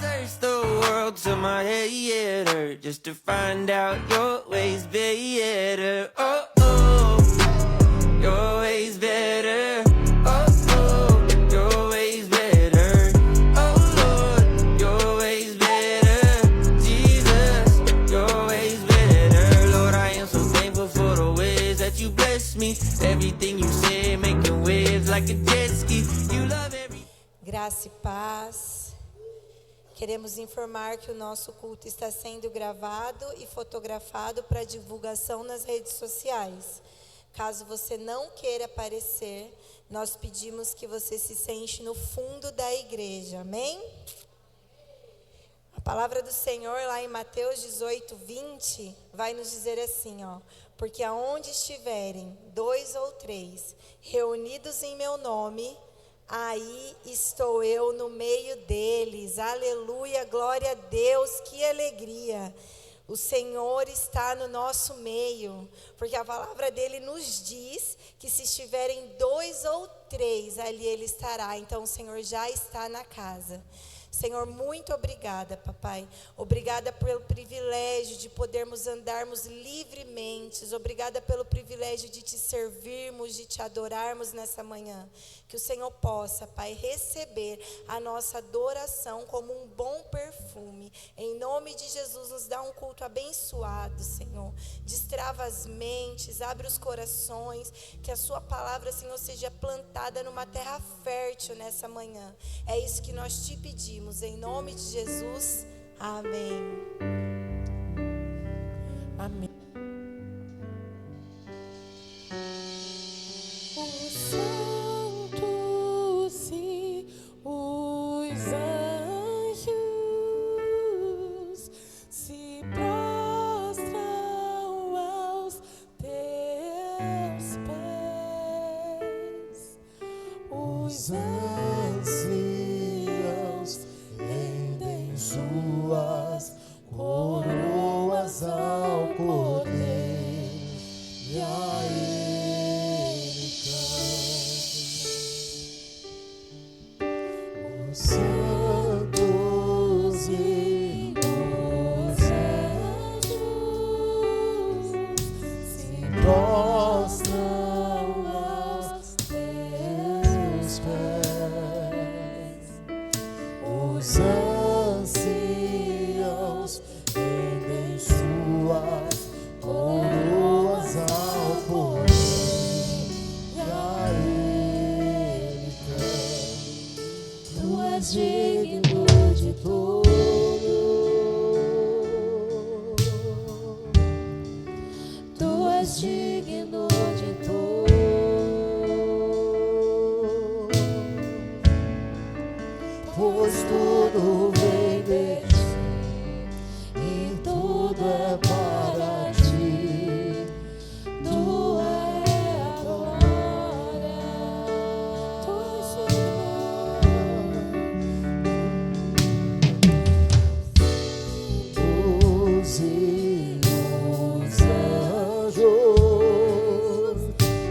search the world till my head hurt just to find out your ways better. Oh, oh, your ways better. Oh, oh, your ways better. Oh, Lord, your ways better. Jesus, your ways better. Lord, I am so thankful for the ways that you bless me. Everything you say, making waves like a jet ski. You love every... Graça e paz. Queremos informar que o nosso culto está sendo gravado e fotografado para divulgação nas redes sociais. Caso você não queira aparecer, nós pedimos que você se sente no fundo da igreja. Amém? A palavra do Senhor lá em Mateus 18, 20 vai nos dizer assim, ó: porque aonde estiverem 2 ou 3 reunidos em meu nome, aí estou eu no meio deles. Aleluia, glória a Deus, que alegria. O Senhor está no nosso meio, porque a palavra dele nos diz que se estiverem 2 ou 3, ali ele estará. Então o Senhor já está na casa. Senhor, muito obrigada, papai. Obrigada pelo privilégio de podermos andarmos livremente. Obrigada pelo privilégio de te servirmos, de te adorarmos nessa manhã. Que o Senhor possa, Pai, receber a nossa adoração como um bom perfume. Em nome de Jesus, nos dá um culto abençoado, Senhor. Destrava as mentes, abre os corações. Que a sua palavra, Senhor, seja plantada numa terra fértil nessa manhã. É isso que nós te pedimos. Em nome de Jesus, amém. Amém. Os santos e os anjos se prostram aos teus pés. Os anciãos rendem suas coroas ao poder e a ele cantam. Os santos e os anjos se prostram aos teus pés. Os anciãos rendem suas coroas ao poder e a ele cantam. Tu és digno de tudo, tu és digno de tudo, pois tudo vem de ti e tudo é para ti. Tua é a glória, tu és os e os anjos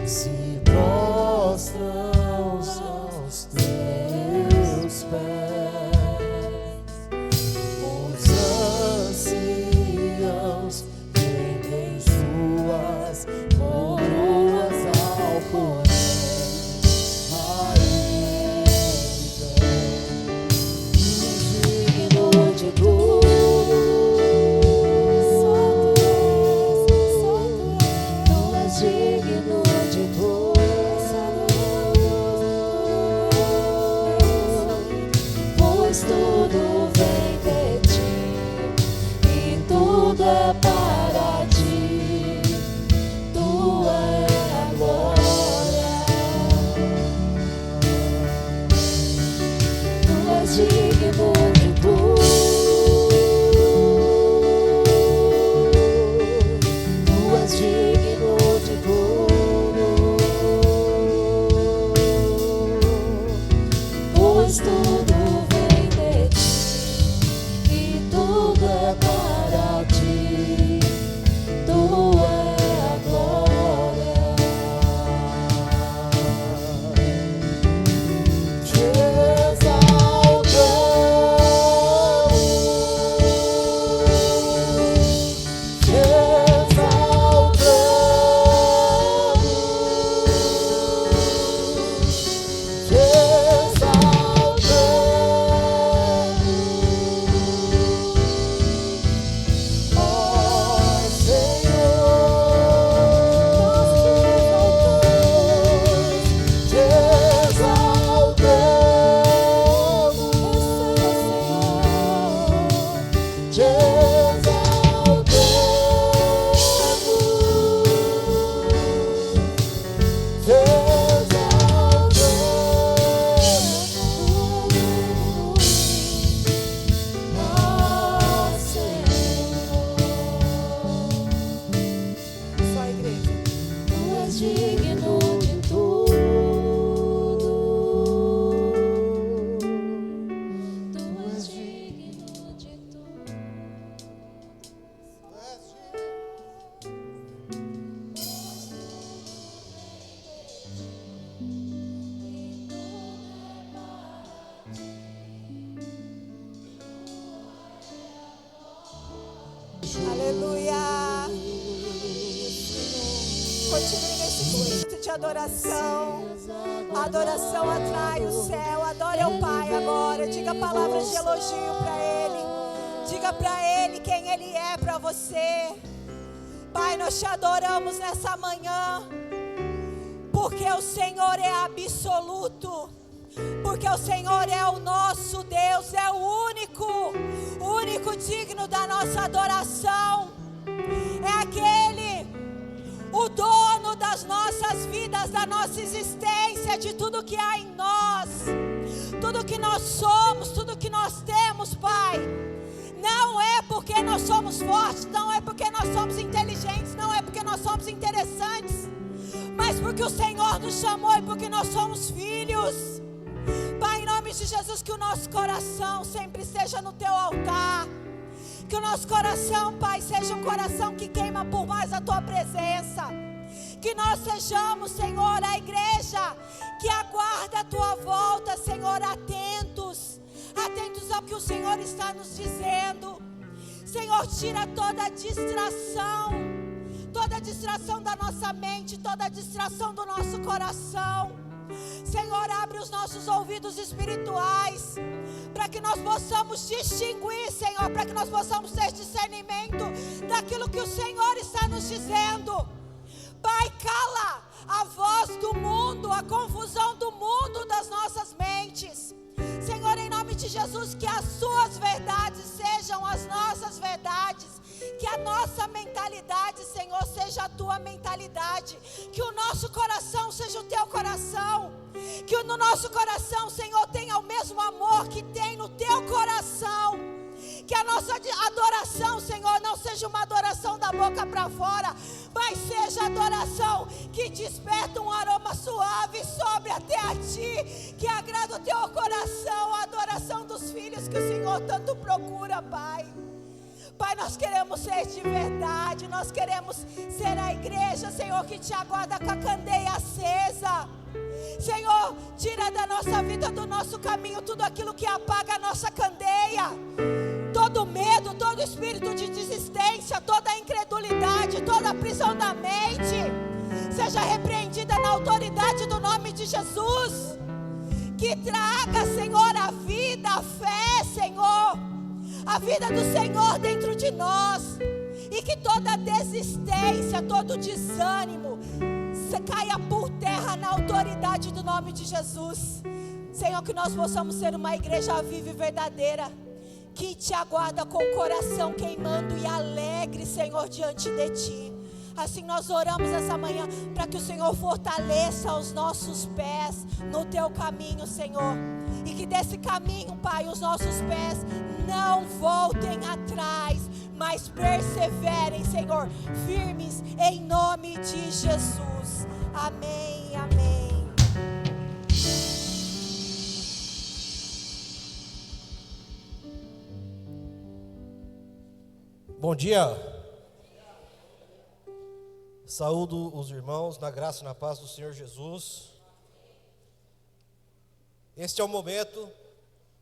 se prostram aos teus pés. Os anciãos rendem suas coroas ao poder a ele cantam. Digno de tudo, tu és digno de tudo, pois tudo vem de ti e tudo é para ti. Tua é a glória, tu és digno de tudo, tu és digno de tudo, pois tudo vem de ti e tudo é para ti. Aleluia. Continue nesse espírito de adoração. A adoração atrai o céu. Adore ao Pai agora. Diga palavras de elogio para Ele. Diga para Ele quem Ele é para você. Pai, nós te adoramos nessa manhã, porque o Senhor é absoluto, porque o Senhor é o nosso Deus, é o único digno da nossa adoração, é aquele, o dono das nossas vidas, da nossa existência, de tudo que há em nós, tudo que nós somos, tudo que nós temos, Pai. Não é porque nós somos fortes, não é porque nós somos inteligentes, não é porque nós somos interessantes, mas porque o Senhor nos chamou e porque nós somos filhos. Pai, em nome de Jesus, que o nosso coração sempre esteja no Teu altar. Que o nosso coração, Pai, seja um coração que queima por mais a Tua presença. Que nós sejamos, Senhor, a igreja que aguarda a Tua volta, Senhor, atentos ao que o Senhor está nos dizendo. Senhor, tira toda distração da nossa mente, toda distração do nosso coração. Senhor, abre os nossos ouvidos espirituais, para que nós possamos distinguir, Senhor, para que nós possamos ter discernimento daquilo que o Senhor está nos dizendo. Pai, cala a voz do mundo, a confusão do mundo das nossas mentes. Senhor, em nome de Jesus, que as suas verdades sejam as nossas verdades, que a nossa mentalidade, Senhor, seja a tua mentalidade, que o nosso coração seja o teu coração, que no nosso coração, Senhor, tenha o mesmo amor que tem no teu coração, que a nossa adoração, Senhor, não seja uma adoração da boca para fora, mas seja adoração que desperta um aroma suave e sobre até a Ti, que agrada o Teu coração, a adoração dos filhos que o Senhor tanto procura, Pai. Pai, nós queremos ser de verdade, nós queremos ser a igreja, Senhor, que Te aguarda com a candeia acesa. Senhor, tira da nossa vida, do nosso caminho, tudo aquilo que apaga a nossa candeia. Todo medo, todo espírito de desistência, toda incredulidade, toda prisão da mente, seja repreendida na autoridade do nome de Jesus. Que traga, Senhor, a vida, a fé, Senhor, a vida do Senhor dentro de nós. E que toda desistência, todo desânimo, caia por terra na autoridade do nome de Jesus. Senhor, que nós possamos ser uma igreja viva e verdadeira, que Te aguarda com o coração queimando e alegre, Senhor, diante de Ti. Assim nós oramos essa manhã, para que o Senhor fortaleça os nossos pés no Teu caminho, Senhor. E que desse caminho, Pai, os nossos pés não voltem atrás, mas perseverem, Senhor, firmes em nome de Jesus. Amém, amém. Bom dia. Saúdo os irmãos na graça e na paz do Senhor Jesus. Este é o momento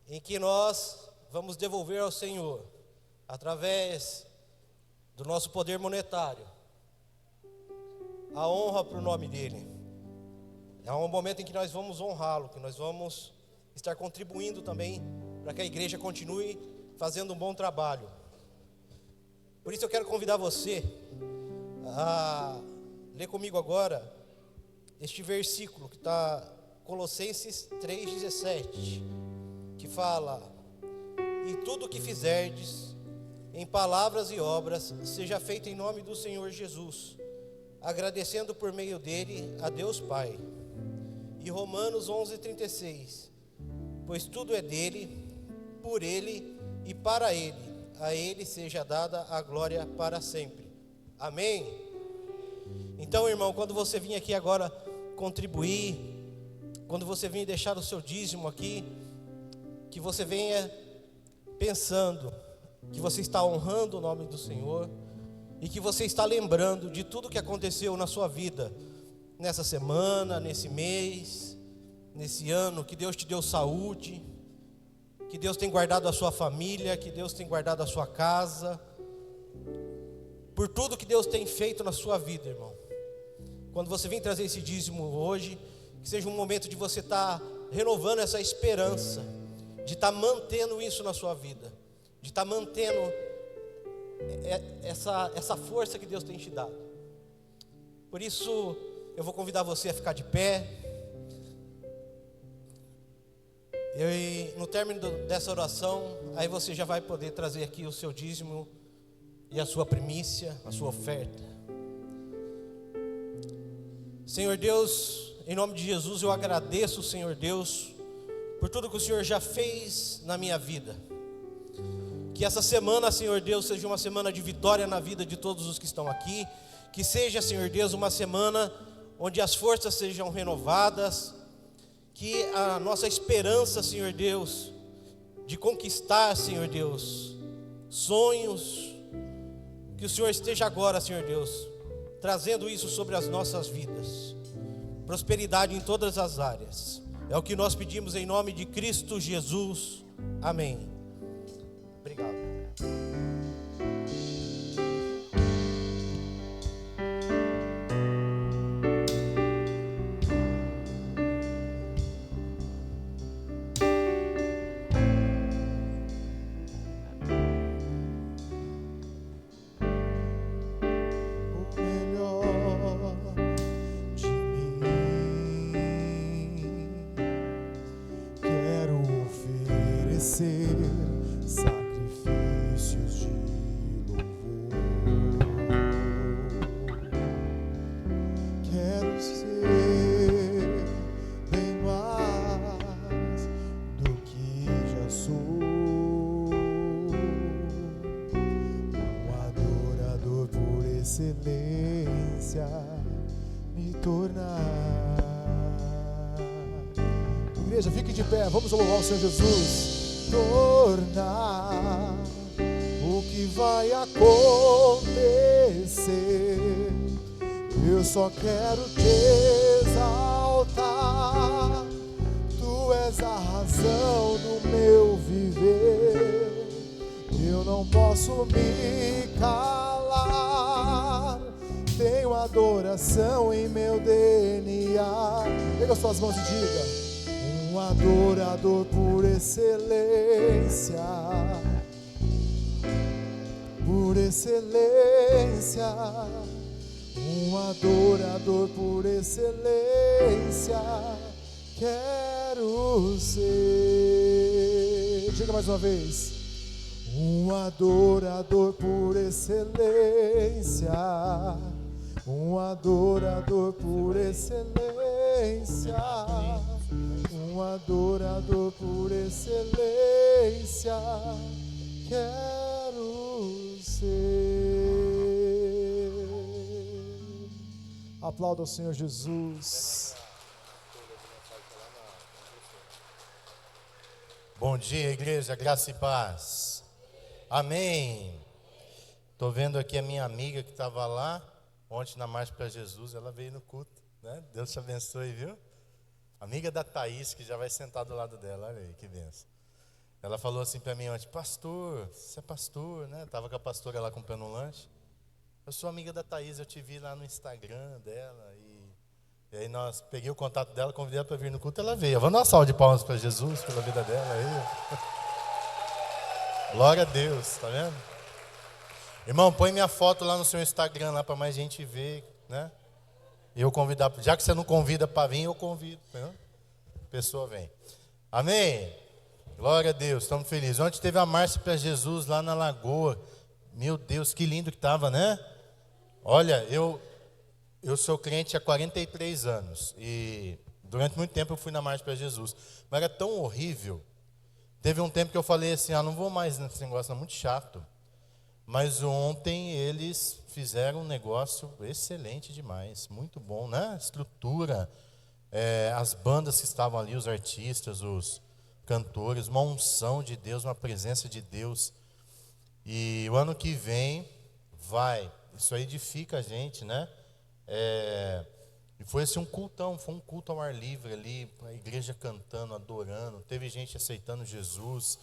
em que nós vamos devolver ao Senhor, através do nosso poder monetário, a honra para o nome dEle. É um momento em que nós vamos honrá-lo, que nós vamos estar contribuindo também para que a igreja continue fazendo um bom trabalho. Por isso eu quero convidar você a ler comigo agora este versículo que está Colossenses 3,17, que fala: e tudo o que fizerdes, em palavras e obras, seja feito em nome do Senhor Jesus, agradecendo por meio dele a Deus Pai. E Romanos 11,36, pois tudo é dele, por ele e para ele, a ele seja dada a glória para sempre. Amém? Então, irmão, quando você vir aqui agora contribuir, quando você vir deixar o seu dízimo aqui, que você venha pensando que você está honrando o nome do Senhor e que você está lembrando de tudo que aconteceu na sua vida, nessa semana, nesse mês, nesse ano, que Deus te deu saúde, que Deus tem guardado a sua família, que Deus tem guardado a sua casa, por tudo que Deus tem feito na sua vida, irmão. Quando você vem trazer esse dízimo hoje, que seja um momento de você estar renovando essa esperança, de estar mantendo isso na sua vida, de estar mantendo essa força que Deus tem te dado. Por isso, eu vou convidar você a ficar de pé. E no término dessa oração, aí você já vai poder trazer aqui o seu dízimo e a sua primícia, a sua oferta. Senhor Deus, em nome de Jesus, eu agradeço, Senhor Deus, por tudo que o Senhor já fez na minha vida. Que essa semana, Senhor Deus, seja uma semana de vitória na vida de todos os que estão aqui. Que seja, Senhor Deus, uma semana onde as forças sejam renovadas. Que a nossa esperança, Senhor Deus, de conquistar, Senhor Deus, sonhos, que o Senhor esteja agora, Senhor Deus, trazendo isso sobre as nossas vidas. Prosperidade em todas as áreas. É o que nós pedimos em nome de Cristo Jesus. Amém. Obrigado. Sacrifícios de louvor. Quero ser bem mais do que já sou, um adorador por excelência me tornar. Igreja, fique de pé, vamos louvar o Senhor Jesus. Tornar o que vai acontecer. Eu só quero te exaltar. Tu és a razão do meu viver. Eu não posso me calar. Tenho adoração em meu DNA. Pega as suas mãos e diga: um adorador por excelência, por excelência, um adorador por excelência, quero ser. Diga mais uma vez: um adorador por excelência, um adorador por excelência, um adorador por excelência, quero ser. Aplauda o Senhor Jesus. Bom dia, igreja, graça e paz. Amém. Estou vendo aqui a minha amiga que estava lá ontem na Marcha para Jesus, ela veio no culto, né? Deus te abençoe, viu? Amiga da Thaís, que já vai sentar do lado dela, olha aí, que benção. Ela falou assim para mim ontem: pastor, você é pastor, né? Estava com a pastora lá comprando um lanche. Eu sou amiga da Thaís, eu te vi lá no Instagram dela. E aí nós peguei o contato dela, convidei ela para vir no culto, ela veio. Vamos dar uma salva de palmas para Jesus, pela vida dela aí. Glória a Deus, tá vendo? Irmão, põe minha foto lá no seu Instagram, lá para mais gente ver, né? Eu convidar, já que você não convida para vir, eu convido, né? A pessoa vem. Amém? Glória a Deus, estamos felizes. Ontem teve a Marcha para Jesus lá na Lagoa. Meu Deus, que lindo que estava, né? Olha, eu sou crente há 43 anos e durante muito tempo eu fui na Marcha para Jesus. Mas era tão horrível. Teve um tempo que eu falei assim: não vou mais nesse negócio, é muito chato. Mas ontem eles fizeram um negócio excelente demais, muito bom, né? Estrutura, as bandas que estavam ali, os artistas, os cantores, uma unção de Deus, uma presença de Deus. E o ano que vem isso aí edifica a gente, né? E foi assim um cultão, foi um culto ao ar livre ali, a igreja cantando, adorando, teve gente aceitando Jesus.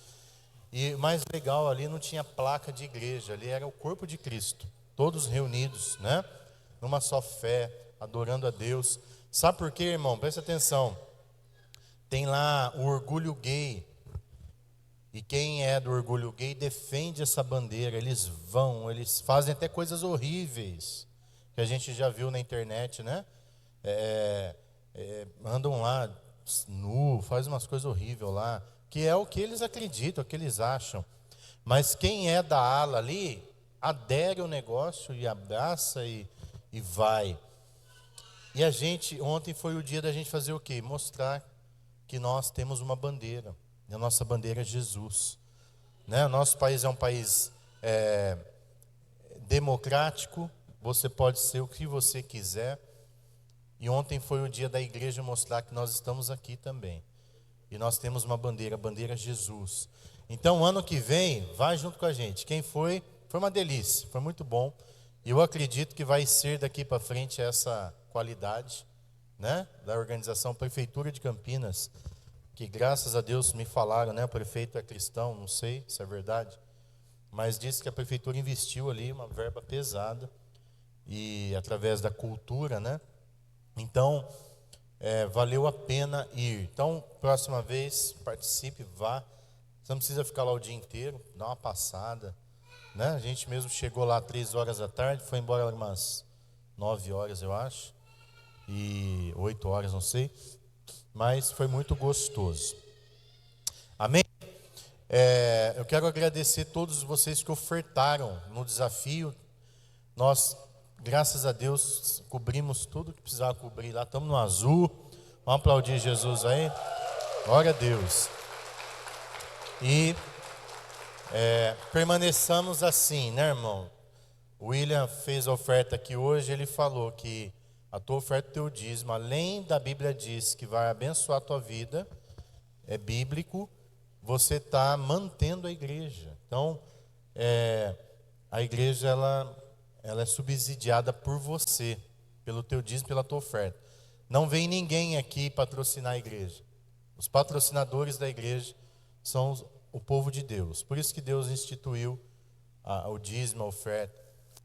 E mais legal, ali não tinha placa de igreja, ali era o corpo de Cristo. todos reunidos, né? Numa só fé, adorando a Deus. Sabe por quê, irmão? Presta atenção. Tem lá o orgulho gay. E quem é do orgulho gay defende essa bandeira. Eles fazem até coisas horríveis, que a gente já viu na internet, né? Andam lá nu, fazem umas coisas horríveis lá, que é o que eles acreditam, o que eles acham. Mas quem é da ala ali, adere ao negócio e abraça e vai. E a gente, ontem foi o dia da gente fazer o quê? Mostrar que nós temos uma bandeira. E a nossa bandeira é Jesus. Né? O nosso país é um país democrático. Você pode ser o que você quiser. E ontem foi o dia da igreja mostrar que nós estamos aqui também. E nós temos uma bandeira, a bandeira Jesus. Então, ano que vem, vai junto com a gente. Quem foi? Foi uma delícia, foi muito bom. E eu acredito que vai ser daqui para frente essa qualidade, né, da organização Prefeitura de Campinas, que graças a Deus me falaram, né, o prefeito é cristão, não sei se é verdade, mas disse que a prefeitura investiu ali uma verba pesada, e através da cultura, né, então valeu a pena ir. Então, próxima vez, participe, vá, você não precisa ficar lá o dia inteiro, dá uma passada, né? A gente mesmo chegou lá 3 horas da tarde, foi embora umas 9 horas, eu acho, e 8 horas, não sei, mas foi muito gostoso. Amém? Eu quero agradecer a todos vocês que ofertaram no desafio. Nós, graças a Deus, cobrimos tudo que precisava cobrir lá, estamos no azul. Vamos aplaudir Jesus aí. Glória a Deus. E permaneçamos assim, né, irmão? O William fez a oferta aqui hoje, ele falou que a tua oferta, teu dízimo, além da Bíblia diz que vai abençoar a tua vida, é bíblico, você está mantendo a igreja. Então, a igreja, ela é subsidiada por você, pelo teu dízimo, pela tua oferta. Não vem ninguém aqui patrocinar a igreja. Os patrocinadores da igreja são o povo de Deus. Por isso que Deus instituiu o dízimo, a oferta,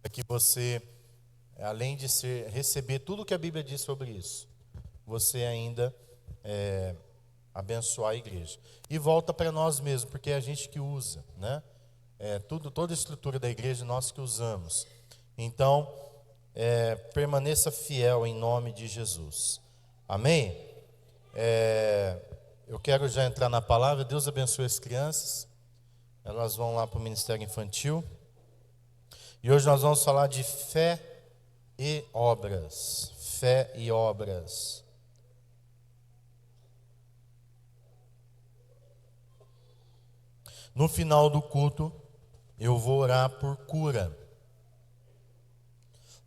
para que você, além de receber tudo o que a Bíblia diz sobre isso, você ainda abençoar a igreja. E volta para nós mesmos, porque é a gente que usa, né? Toda a estrutura da igreja nós que usamos. Então, permaneça fiel em nome de Jesus. Amém? Eu quero já entrar na palavra. Deus abençoe as crianças. Elas vão lá para o Ministério Infantil. E hoje nós vamos falar de fé e obras. Fé e obras. No final do culto, eu vou orar por cura.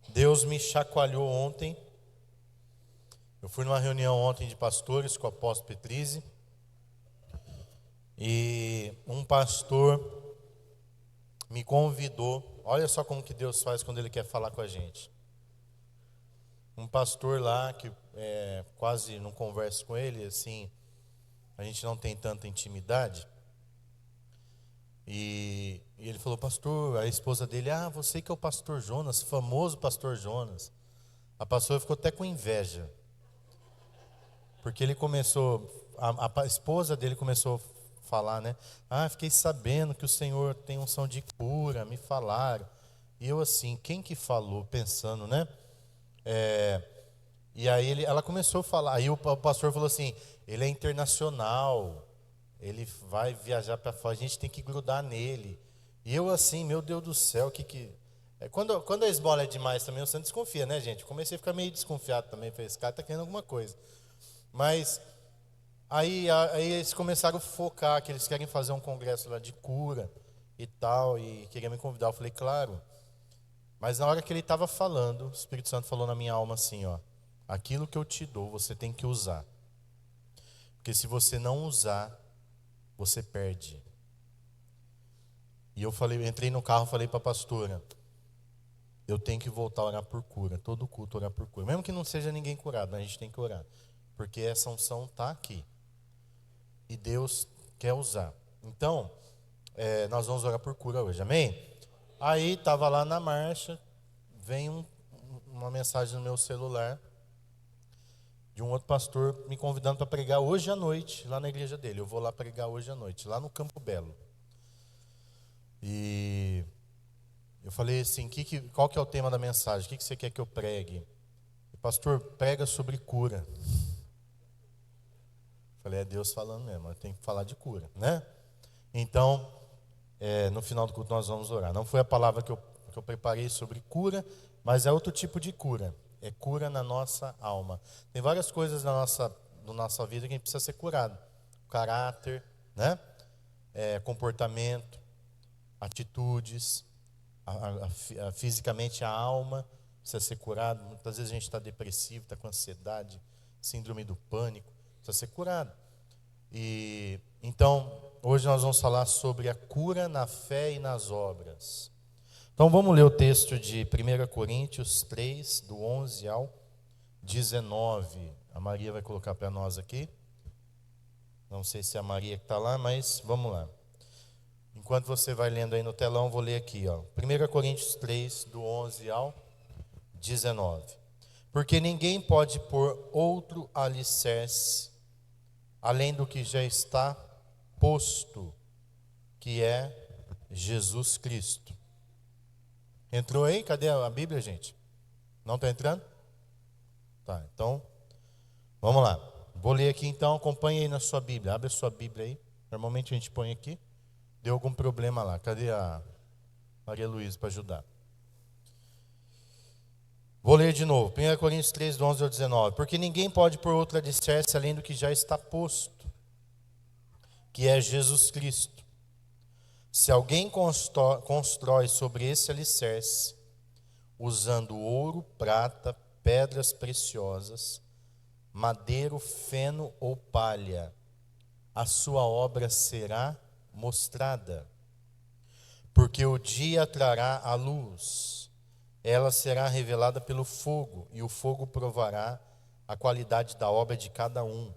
Deus me chacoalhou ontem. Eu fui numa reunião ontem de pastores com o apóstolo Petrizzi. E um pastor me convidou. Olha só como que Deus faz quando Ele quer falar com a gente. Um pastor lá, que quase não converso com ele, assim, a gente não tem tanta intimidade. E ele falou, pastor, a esposa dele, você que é o pastor Jonas, famoso pastor Jonas. A pastora ficou até com inveja. Porque ele começou, a esposa dele começou a falar, né? Fiquei sabendo que o Senhor tem unção de cura, me falaram. E eu assim, quem que falou? Pensando, né? E aí ela começou a falar. Aí o pastor falou assim, ele é internacional, ele vai viajar para fora, a gente tem que grudar nele. E eu assim, meu Deus do céu, quando a esmola é demais também, você desconfia, né, gente? Eu comecei a ficar meio desconfiado também, falei, esse cara está querendo alguma coisa. Mas aí eles começaram a focar que eles querem fazer um congresso lá de cura e tal, e queriam me convidar. Eu falei, claro. Mas na hora que ele estava falando, o Espírito Santo falou na minha alma assim, aquilo que eu te dou, você tem que usar. Porque se você não usar, você perde. E eu entrei no carro e falei para a pastora, eu tenho que voltar a orar por cura, todo culto orar por cura. Mesmo que não seja ninguém curado, a gente tem que orar. Porque essa unção está aqui. E Deus quer usar. Então, nós vamos orar por cura hoje, amém? Aí, estava lá na marcha, vem uma mensagem no meu celular de um outro pastor me convidando para pregar hoje à noite, lá na igreja dele. Eu vou lá pregar hoje à noite, lá no Campo Belo. E eu falei assim, qual que é o tema da mensagem? O que você quer que eu pregue? O pastor, prega sobre cura. Falei, é Deus falando mesmo, tem que falar de cura, né? Então, no final do culto nós vamos orar. Não foi a palavra que eu preparei sobre cura, mas é outro tipo de cura. É cura na nossa alma. Tem várias coisas na nossa vida que a gente precisa ser curado. Caráter, né? Comportamento, atitudes, fisicamente a alma precisa ser curado. Muitas vezes a gente está depressivo, está com ansiedade, síndrome do pânico, precisa ser curado. E então, hoje nós vamos falar sobre a cura na fé e nas obras. Então vamos ler o texto de 1 Coríntios 3, do 11 ao 19. A Maria vai colocar para nós aqui. Não sei se é a Maria que está lá, mas vamos lá. Enquanto você vai lendo aí no telão, vou ler aqui, ó. 1 Coríntios 3, do 11 ao 19. Porque ninguém pode pôr outro alicerce além do que já está posto, que é Jesus Cristo. Entrou aí? Cadê a Bíblia, gente? Não está entrando? Tá, então, vamos lá. Vou ler aqui então, acompanhe aí na sua Bíblia. Abre a sua Bíblia aí. Normalmente a gente põe aqui. Deu algum problema lá. Cadê a Maria Luísa para ajudar? Vou ler de novo. 1 Coríntios 3, do 11 ao 19. Porque ninguém pode pôr outro alicerce além do que já está posto, que é Jesus Cristo. Se alguém constrói sobre esse alicerce, usando ouro, prata, pedras preciosas, madeiro, feno ou palha, a sua obra será mostrada, porque o dia trará a luz, ela será revelada pelo fogo, e o fogo provará a qualidade da obra de cada um.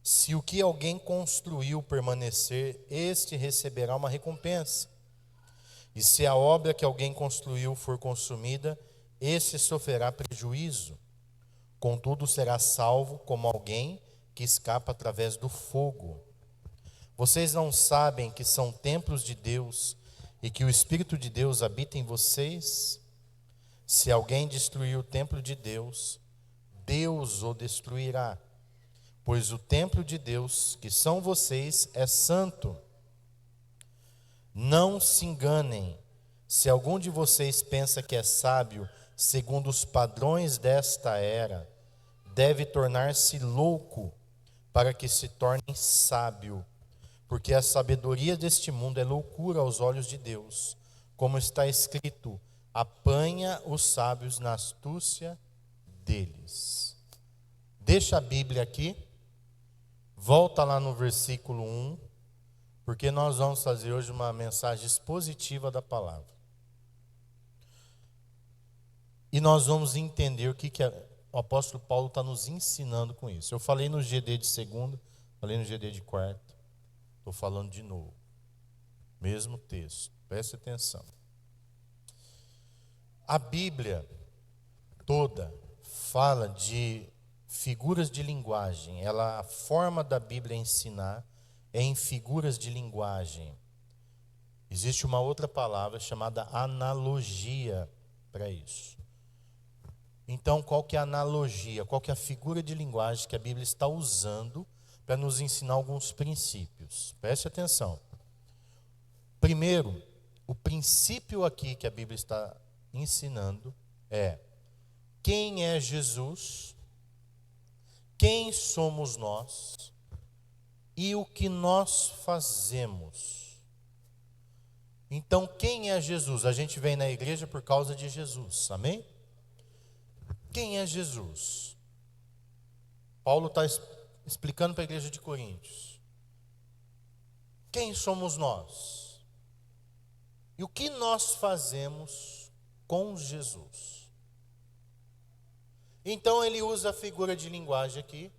Se o que alguém construiu permanecer, este receberá uma recompensa. E se a obra que alguém construiu for consumida, este sofrerá prejuízo. Contudo, será salvo como alguém que escapa através do fogo. Vocês não sabem que são templos de Deus e que o Espírito de Deus habita em vocês? Se alguém destruir o templo de Deus, Deus o destruirá. Pois o templo de Deus, que são vocês, é santo. Não se enganem. Se algum de vocês pensa que é sábio, segundo os padrões desta era, deve tornar-se louco para que se torne sábio. Porque a sabedoria deste mundo é loucura aos olhos de Deus. Como está escrito, apanha os sábios na astúcia deles. Deixa a Bíblia aqui. Volta lá no versículo 1, porque nós vamos fazer hoje uma mensagem expositiva da palavra. E nós vamos entender o que o apóstolo Paulo está nos ensinando com isso. Eu falei no GD de segunda, falei no GD de quarta, estou falando de novo. Mesmo texto, preste atenção. A Bíblia toda fala de figuras de linguagem. A forma da Bíblia ensinar é em figuras de linguagem. Existe uma outra palavra chamada analogia para isso. Então, qual que é a analogia? Qual que é a figura de linguagem que a Bíblia está usando para nos ensinar alguns princípios? Preste atenção. Primeiro, o princípio aqui que a Bíblia está ensinando é: quem é Jesus? Quem somos nós e o que nós fazemos. Então, quem é Jesus? A gente vem na igreja por causa de Jesus, amém? Quem é Jesus? Paulo está explicando para a igreja de Coríntios. Quem somos nós? E o que nós fazemos com Jesus? Então ele usa a figura de linguagem aqui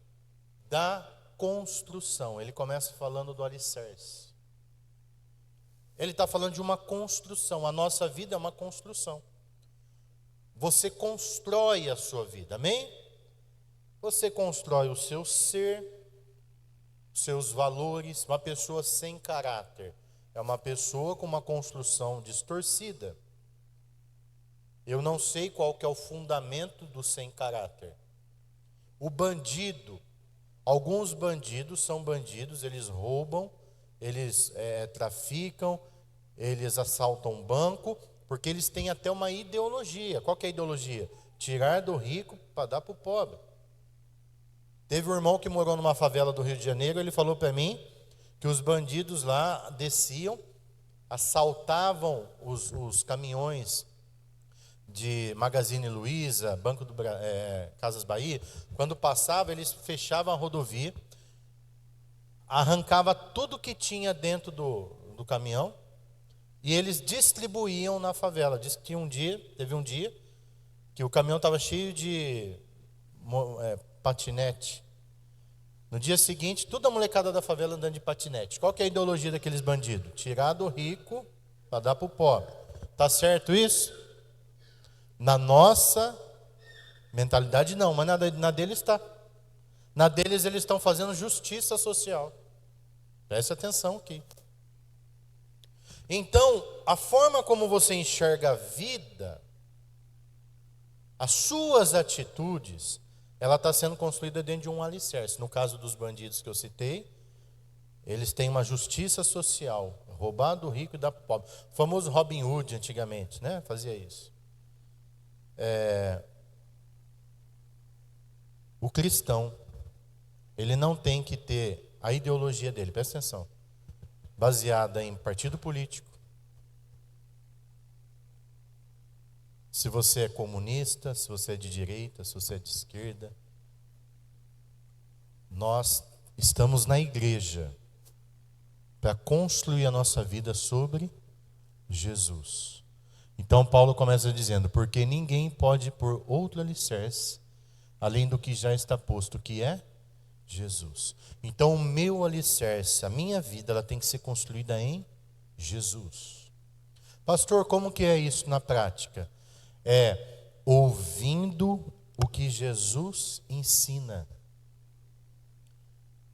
da construção. Ele começa falando do alicerce. Ele está falando de uma construção. A nossa vida é uma construção. você constrói a sua vida, amém? Você constrói o seu ser, seus valores. Uma pessoa sem caráter é uma pessoa com uma construção distorcida. Eu não sei qual que é o fundamento do sem caráter. O bandido, alguns bandidos são bandidos, eles roubam, eles traficam, eles assaltam um banco, porque eles têm até uma ideologia. Qual que é a ideologia? Tirar do rico para dar para o pobre. Teve um irmão que morou numa favela do Rio de Janeiro, ele falou para mim que os bandidos lá desciam, assaltavam os caminhões de Magazine Luiza, Banco do Casas Bahia. Quando passava, eles fechavam a rodovia, arrancava tudo que tinha dentro do caminhão e eles distribuíam na favela. Diz que teve um dia que o caminhão estava cheio de patinete. No dia seguinte, toda a molecada da favela andando de patinete. Qual que é a ideologia daqueles bandidos? Tirar do rico para dar para o pobre. Tá certo isso? Na nossa mentalidade não, mas na deles está. Na deles eles estão fazendo justiça social. Preste atenção aqui. Então, a forma como você enxerga a vida, as suas atitudes, ela está sendo construída dentro de um alicerce. No caso dos bandidos que eu citei, eles têm uma justiça social, roubar do rico e dar para o pobre. O famoso Robin Hood antigamente, né? Fazia isso. O cristão, ele não tem que ter a ideologia dele, presta atenção, baseada em partido político. Se você é comunista, se você é de direita, se você é de esquerda. Nós estamos na igreja para construir a nossa vida sobre Jesus. Então Paulo começa dizendo, porque ninguém pode pôr outro alicerce, além do que já está posto, que é Jesus. Então o meu alicerce, a minha vida, ela tem que ser construída em Jesus. Pastor, como que é isso na prática? É ouvindo o que Jesus ensina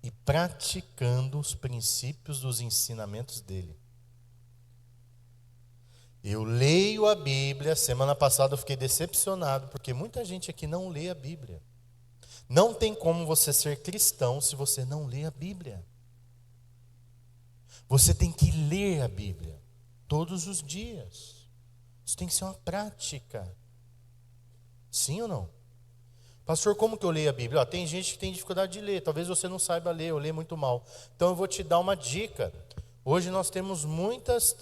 e praticando os princípios dos ensinamentos dele. Eu leio a Bíblia. Semana passada eu fiquei decepcionado, porque muita gente aqui não lê a Bíblia. Não tem como você ser cristão se você não lê a Bíblia. Você tem que ler a Bíblia todos os dias. Isso tem que ser uma prática. Sim ou não? Pastor, como que eu leio a Bíblia? Tem gente que tem dificuldade de ler. Talvez você não saiba ler, ou lê muito mal. Então eu vou te dar uma dica. Hoje nós temos muitas,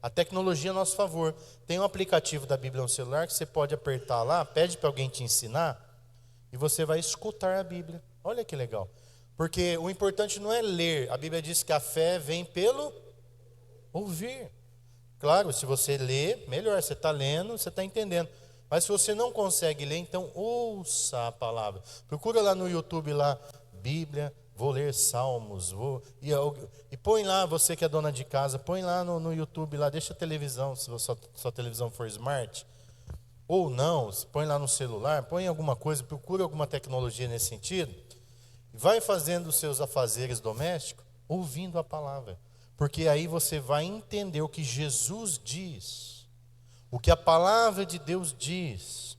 a tecnologia a nosso favor. Tem um aplicativo da Bíblia no celular que você pode apertar lá, pede para alguém te ensinar, e você vai escutar a Bíblia. Olha que legal. Porque o importante não é ler. A Bíblia diz que a fé vem pelo ouvir. Claro, se você lê, melhor. Você está lendo, você está entendendo. Mas se você não consegue ler, então ouça a palavra. Procura lá no YouTube, lá, Bíblia, vou ler Salmos. E põe lá, você que é dona de casa, põe lá no YouTube, lá, deixa a televisão, se sua televisão for smart. Ou não, põe lá no celular, põe alguma coisa, procura alguma tecnologia nesse sentido. Vai fazendo os seus afazeres domésticos, ouvindo a palavra. Porque aí você vai entender o que Jesus diz, o que a palavra de Deus diz.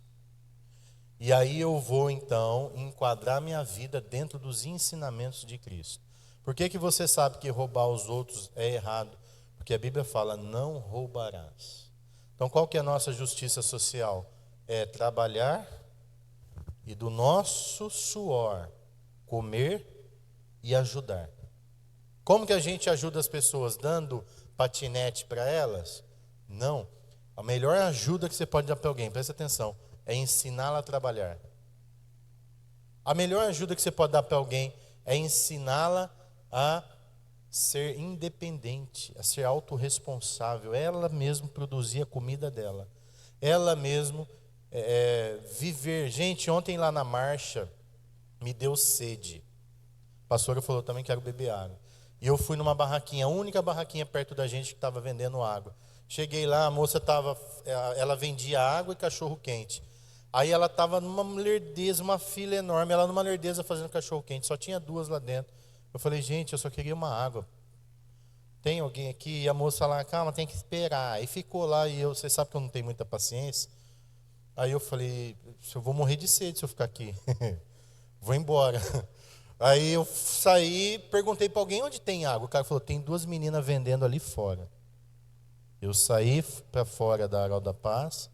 E aí eu vou então enquadrar minha vida dentro dos ensinamentos de Cristo. Por que você sabe que roubar os outros é errado? Porque a Bíblia fala, não roubarás. Então qual que é a nossa justiça social? É trabalhar e do nosso suor comer e ajudar. Como que a gente ajuda as pessoas? Dando patinete para elas? Não. A melhor ajuda que você pode dar para alguém, presta atenção, é ensiná-la a trabalhar. A melhor ajuda que você pode dar para alguém é ensiná-la a ser independente, a ser autorresponsável, ela mesma produzir a comida dela, ela mesma viver. Gente, ontem lá na marcha me deu sede. A pastora falou também que quero beber água. E eu fui numa barraquinha, a única barraquinha perto da gente que estava vendendo água. Cheguei lá, a moça ela vendia água e cachorro quente. Aí ela estava numa lerdeza, uma fila enorme, ela numa lerdeza fazendo cachorro quente, só tinha 2 lá dentro. Eu falei, gente, eu só queria uma água. Tem alguém aqui? E a moça lá, calma, tem que esperar. Aí ficou lá e você sabe que eu não tenho muita paciência. Aí eu falei, eu vou morrer de sede se eu ficar aqui. Vou embora. Aí eu saí, perguntei para alguém onde tem água. O cara falou, tem 2 meninas vendendo ali fora. Eu saí para fora da Aral da Paz,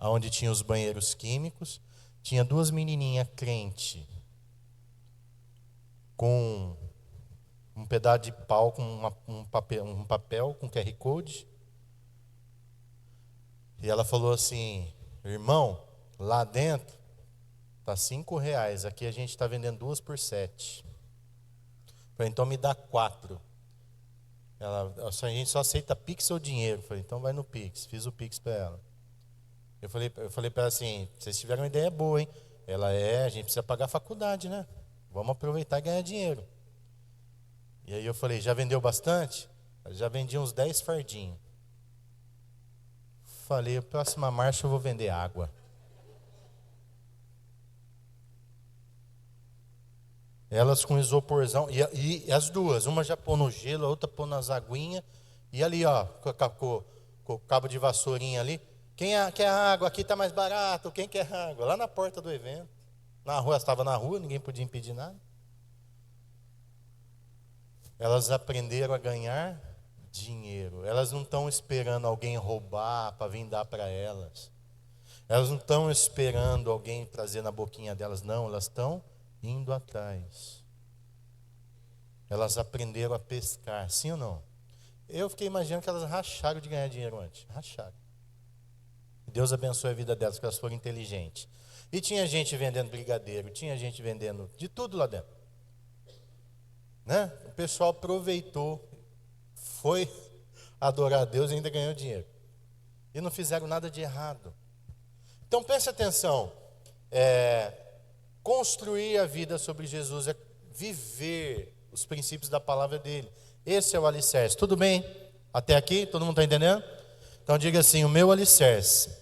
onde tinha os banheiros químicos. Tinha 2 menininhas crente, com um pedaço de pau, com um papel com QR Code. E ela falou assim, irmão, lá dentro está R$5. Aqui a gente está vendendo 2 por 7. Falei, então me dá 4. A gente só aceita Pix ou dinheiro. Falei, então vai no Pix. Fiz o Pix para ela. Eu falei para ela assim, vocês tiveram uma ideia boa, hein? Ela a gente precisa pagar a faculdade, né? Vamos aproveitar e ganhar dinheiro. E aí eu falei, já vendeu bastante? Eu já vendi uns 10 fardinhos. Falei, a próxima marcha eu vou vender água. Elas com isoporzão, e as duas, uma já pôr no gelo, a outra pôr nas aguinhas, e ali, ó, com o cabo de vassourinha ali, quem quer água? Aqui está mais barato, quem quer água? Lá na porta do evento. Na rua, estava na rua, ninguém podia impedir nada. Elas aprenderam a ganhar dinheiro. Elas não estão esperando alguém roubar para vir dar para elas. Elas não estão esperando alguém trazer na boquinha delas, não, elas estão indo atrás. Elas aprenderam a pescar, sim ou não? Eu fiquei imaginando que elas racharam de ganhar dinheiro antes. Racharam. Deus abençoe a vida delas, que elas foram inteligentes. E tinha gente vendendo brigadeiro, tinha gente vendendo de tudo lá dentro. Né? O pessoal aproveitou, foi adorar a Deus e ainda ganhou dinheiro. E não fizeram nada de errado. Então preste atenção. Construir a vida sobre Jesus é viver os princípios da palavra dele. Esse é o alicerce. Tudo bem? Até aqui? Todo mundo está entendendo? Então diga assim, o meu alicerce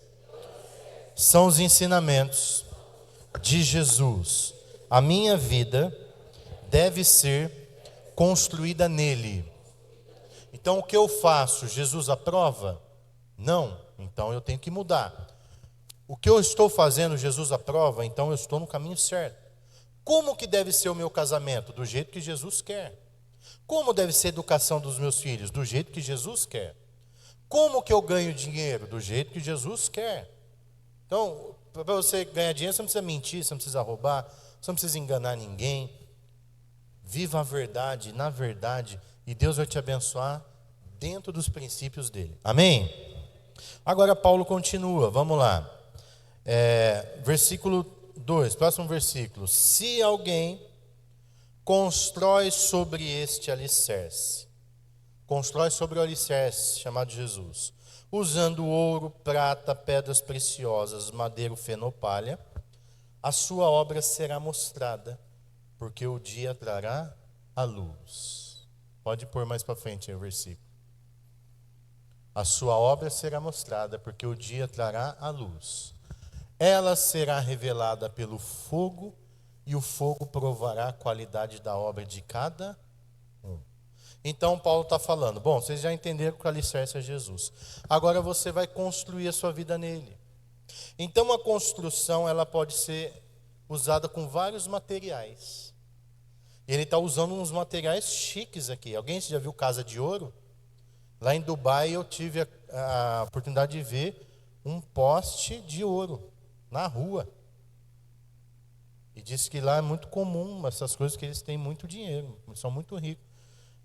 são os ensinamentos de Jesus. A minha vida deve ser construída nele. Então o que eu faço? Jesus aprova? Não. Então eu tenho que mudar. O que eu estou fazendo, Jesus aprova? Então eu estou no caminho certo. Como que deve ser o meu casamento? Do jeito que Jesus quer. Como deve ser a educação dos meus filhos? Do jeito que Jesus quer. Como que eu ganho dinheiro? Do jeito que Jesus quer. Então, para você ganhar dinheiro, você não precisa mentir, você não precisa roubar, você não precisa enganar ninguém. Viva a verdade, na verdade, e Deus vai te abençoar dentro dos princípios dele. Amém? Agora Paulo continua, vamos lá. Versículo 2, próximo versículo. Se alguém constrói sobre este alicerce, constrói sobre o alicerce chamado Jesus, usando ouro, prata, pedras preciosas, madeiro, feno, palha, a sua obra será mostrada, porque o dia trará a luz. Pode pôr mais para frente aí o versículo. A sua obra será mostrada, porque o dia trará a luz. Ela será revelada pelo fogo, e o fogo provará a qualidade da obra de cada um. Então Paulo está falando, bom, vocês já entenderam que o alicerce é Jesus. Agora você vai construir a sua vida nele. Então a construção ela pode ser usada com vários materiais. Ele está usando uns materiais chiques aqui. Alguém já viu Casa de Ouro? Lá em Dubai eu tive a oportunidade de ver um poste de ouro na rua. E disse que lá é muito comum essas coisas, que eles têm muito dinheiro, são muito ricos.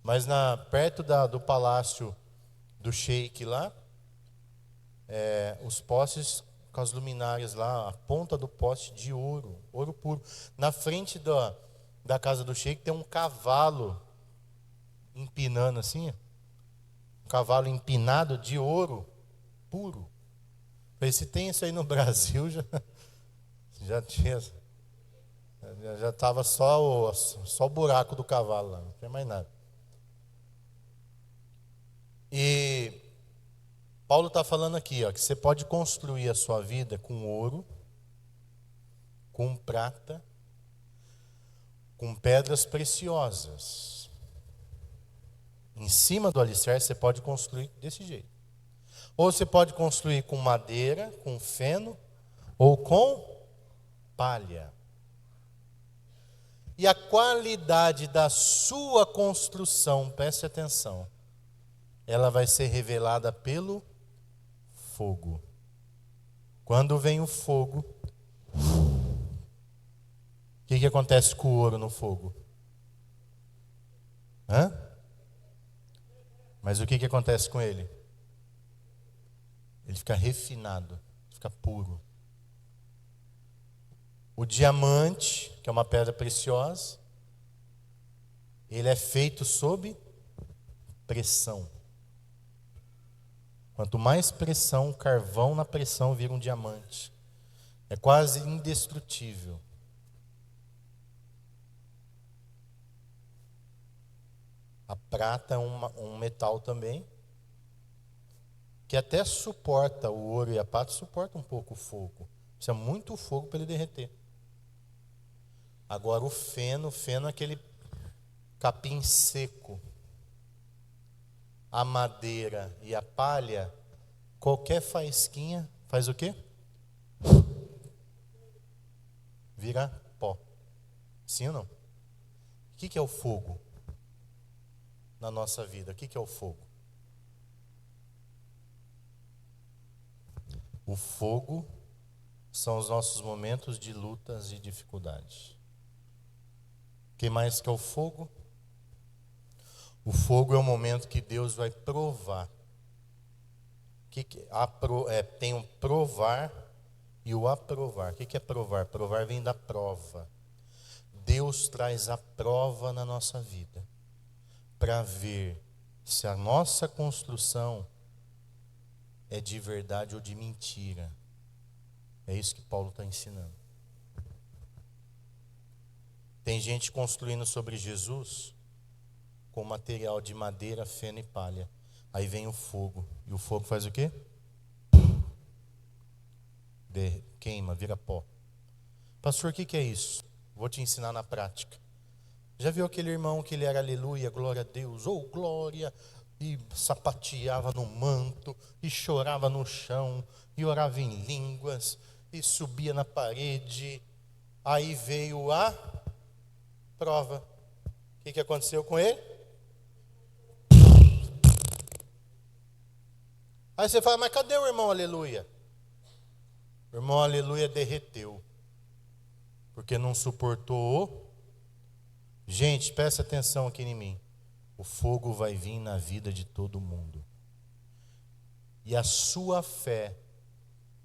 Mas perto do palácio do Sheik lá, os postes com as luminárias lá, a ponta do poste de ouro, ouro puro. Na frente da casa do Sheik tem um cavalo empinando assim, um cavalo empinado de ouro puro. Falei, se tem isso aí no Brasil, já tinha, já estava só o buraco do cavalo lá, não tinha mais nada. E Paulo está falando aqui, ó, que você pode construir a sua vida com ouro, com prata, com pedras preciosas. Em cima do alicerce você pode construir desse jeito. Ou você pode construir com madeira, com feno, ou com palha. E a qualidade da sua construção, preste atenção, ela vai ser revelada pelo fogo. Quando vem o fogo, o que acontece com o ouro no fogo? Hã? Mas o que acontece com ele? Ele fica refinado, fica puro. O diamante, que é uma pedra preciosa, ele é feito sob pressão. Quanto mais pressão, carvão na pressão vira um diamante. É quase indestrutível. A prata é um metal também, que até suporta, o ouro e a prata suporta um pouco o fogo. Precisa muito fogo para ele derreter. Agora o feno é aquele capim seco. A madeira e a palha, qualquer faísquinha, faz o quê? Vira pó. Sim ou não? O que é o fogo na nossa vida? O que é o fogo? O fogo são os nossos momentos de lutas e dificuldades. O que mais que é o fogo? O fogo é o momento que Deus vai provar. Tem um provar e o aprovar. O que é provar? Provar vem da prova. Deus traz a prova na nossa vida para ver se a nossa construção é de verdade ou de mentira. É isso que Paulo está ensinando. Tem gente construindo sobre Jesus com material de madeira, feno e palha. Aí vem o fogo. E o fogo faz o quê? Queima, vira pó. Pastor, o que é isso? Vou te ensinar na prática. Já viu aquele irmão que ele era aleluia, glória a Deus, oh glória, e sapateava no manto, e chorava no chão, e orava em línguas, e subia na parede. Aí veio a prova. O que aconteceu com ele? Aí você fala, mas cadê o irmão aleluia? O irmão aleluia derreteu, porque não suportou. Gente, presta atenção aqui em mim. O fogo vai vir na vida de todo mundo. E a sua fé,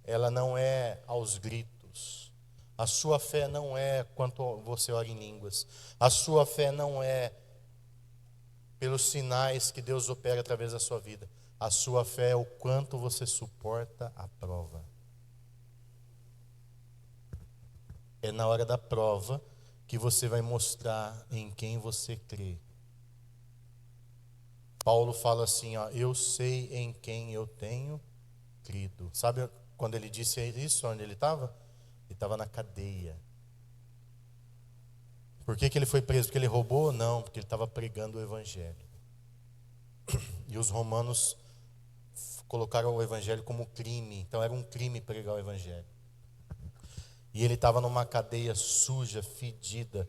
ela não é aos gritos. A sua fé não é quanto você ora em línguas. A sua fé não é pelos sinais que Deus opera através da sua vida. A sua fé é o quanto você suporta a prova. É na hora da prova que você vai mostrar em quem você crê. Paulo fala assim, ó, eu sei em quem eu tenho crido. Sabe quando ele disse isso, onde ele estava? Ele estava na cadeia. Por que ele foi preso? Porque ele roubou? Não, porque ele estava pregando o evangelho. E os romanos colocaram o evangelho como crime. Então era um crime pregar o evangelho. E ele estava numa cadeia suja, fedida,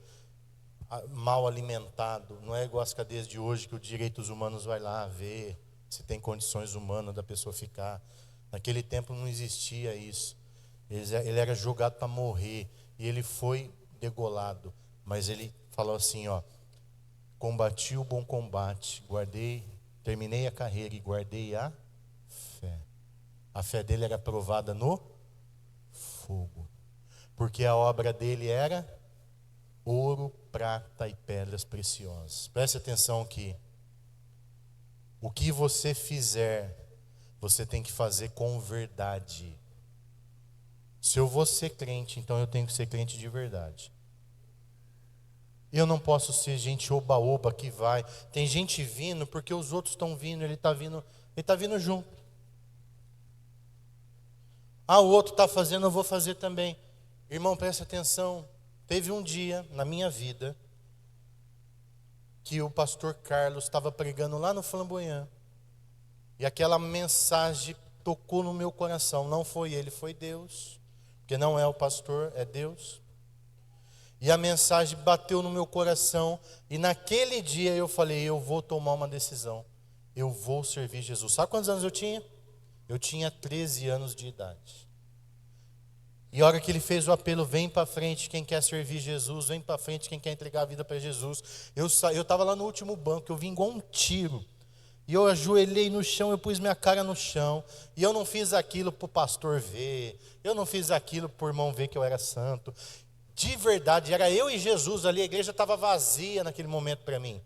mal alimentado. Não é igual as cadeias de hoje que os direitos humanos vai lá ver se tem condições humanas da pessoa ficar. Naquele tempo não existia isso. Ele era julgado para morrer e ele foi degolado. Mas ele falou assim, ó, combati o bom combate, terminei a carreira e guardei a fé. A fé dele era provada no fogo. Porque a obra dele era ouro, prata e pedras preciosas. Preste atenção que o que você fizer, você tem que fazer com verdade. Se eu vou ser crente, então eu tenho que ser crente de verdade. Eu não posso ser gente oba-oba que vai. Tem gente vindo porque os outros estão vindo, ele está vindo junto. Ah, o outro está fazendo, eu vou fazer também. Irmão, preste atenção. Teve um dia na minha vida que o pastor Carlos estava pregando lá no Flamboyant. E aquela mensagem tocou no meu coração. Não foi ele, foi Deus. Porque não é o pastor, é Deus. E a mensagem bateu no meu coração. E naquele dia eu falei, eu vou tomar uma decisão. Eu vou servir Jesus. Sabe quantos anos eu tinha? Eu tinha 13 anos de idade. E a hora que ele fez o apelo, vem para frente quem quer servir Jesus, vem para frente quem quer entregar a vida para Jesus. Eu estava lá no último banco, eu vim igual um tiro. E eu ajoelhei no chão, eu pus minha cara no chão. E eu não fiz aquilo para o pastor ver. Eu não fiz aquilo para o irmão ver que eu era santo. De verdade, era eu e Jesus ali, a igreja estava vazia naquele momento para mim.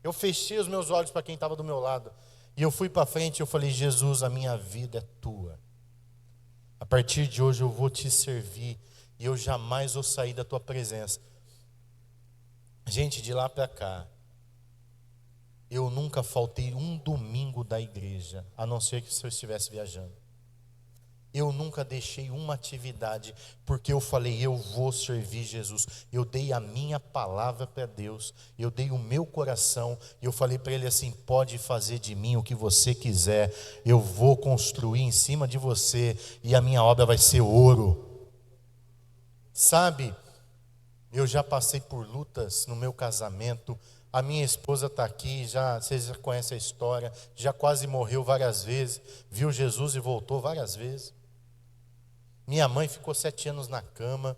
Eu fechei os meus olhos para quem estava do meu lado. E eu fui para frente e eu falei, Jesus, a minha vida é tua. A partir de hoje eu vou te servir e eu jamais vou sair da tua presença. Gente, de lá para cá, eu nunca faltei um domingo da igreja, a não ser que se eu estivesse viajando. Eu nunca deixei uma atividade, porque eu falei, eu vou servir Jesus. Eu dei a minha palavra para Deus, eu dei o meu coração, e eu falei para Ele assim, pode fazer de mim o que você quiser, eu vou construir em cima de você, e a minha obra vai ser ouro. Sabe, eu já passei por lutas no meu casamento, a minha esposa está aqui, vocês já conhecem a história, já quase morreu várias vezes, viu Jesus e voltou várias vezes. Minha mãe ficou 7 anos na cama.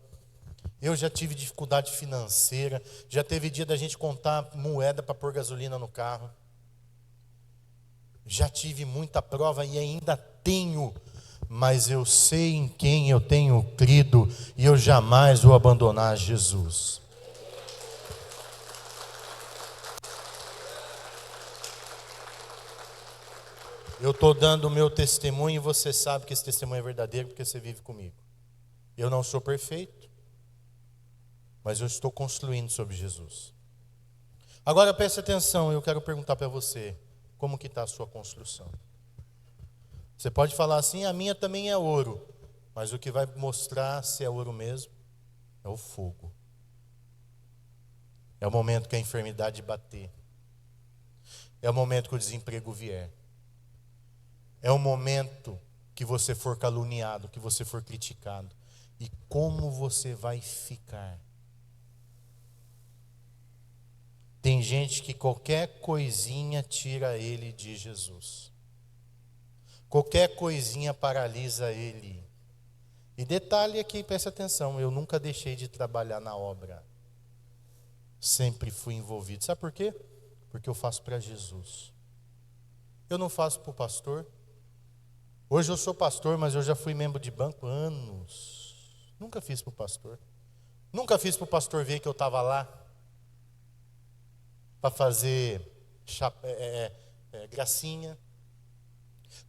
Eu já tive dificuldade financeira. Já teve dia da gente contar moeda para pôr gasolina no carro. Já tive muita prova e ainda tenho. Mas eu sei em quem eu tenho crido e eu jamais vou abandonar Jesus. Eu estou dando o meu testemunho e você sabe que esse testemunho é verdadeiro porque você vive comigo. Eu não sou perfeito, mas eu estou construindo sobre Jesus. Agora preste atenção, eu quero perguntar para você, como que está a sua construção? Você pode falar assim, a minha também é ouro, mas o que vai mostrar se é ouro mesmo é o fogo. É o momento que a enfermidade bater. É o momento que o desemprego vier. É o momento que você for caluniado, que você for criticado. E como você vai ficar? Tem gente que qualquer coisinha tira ele de Jesus. Qualquer coisinha paralisa ele. E detalhe aqui, preste atenção, eu nunca deixei de trabalhar na obra. Sempre fui envolvido. Sabe por quê? Porque eu faço para Jesus. Eu não faço para o pastor. Hoje eu sou pastor, mas eu já fui membro de banco há anos. Nunca fiz para o pastor. Nunca fiz para o pastor ver que eu estava lá para fazer gracinha.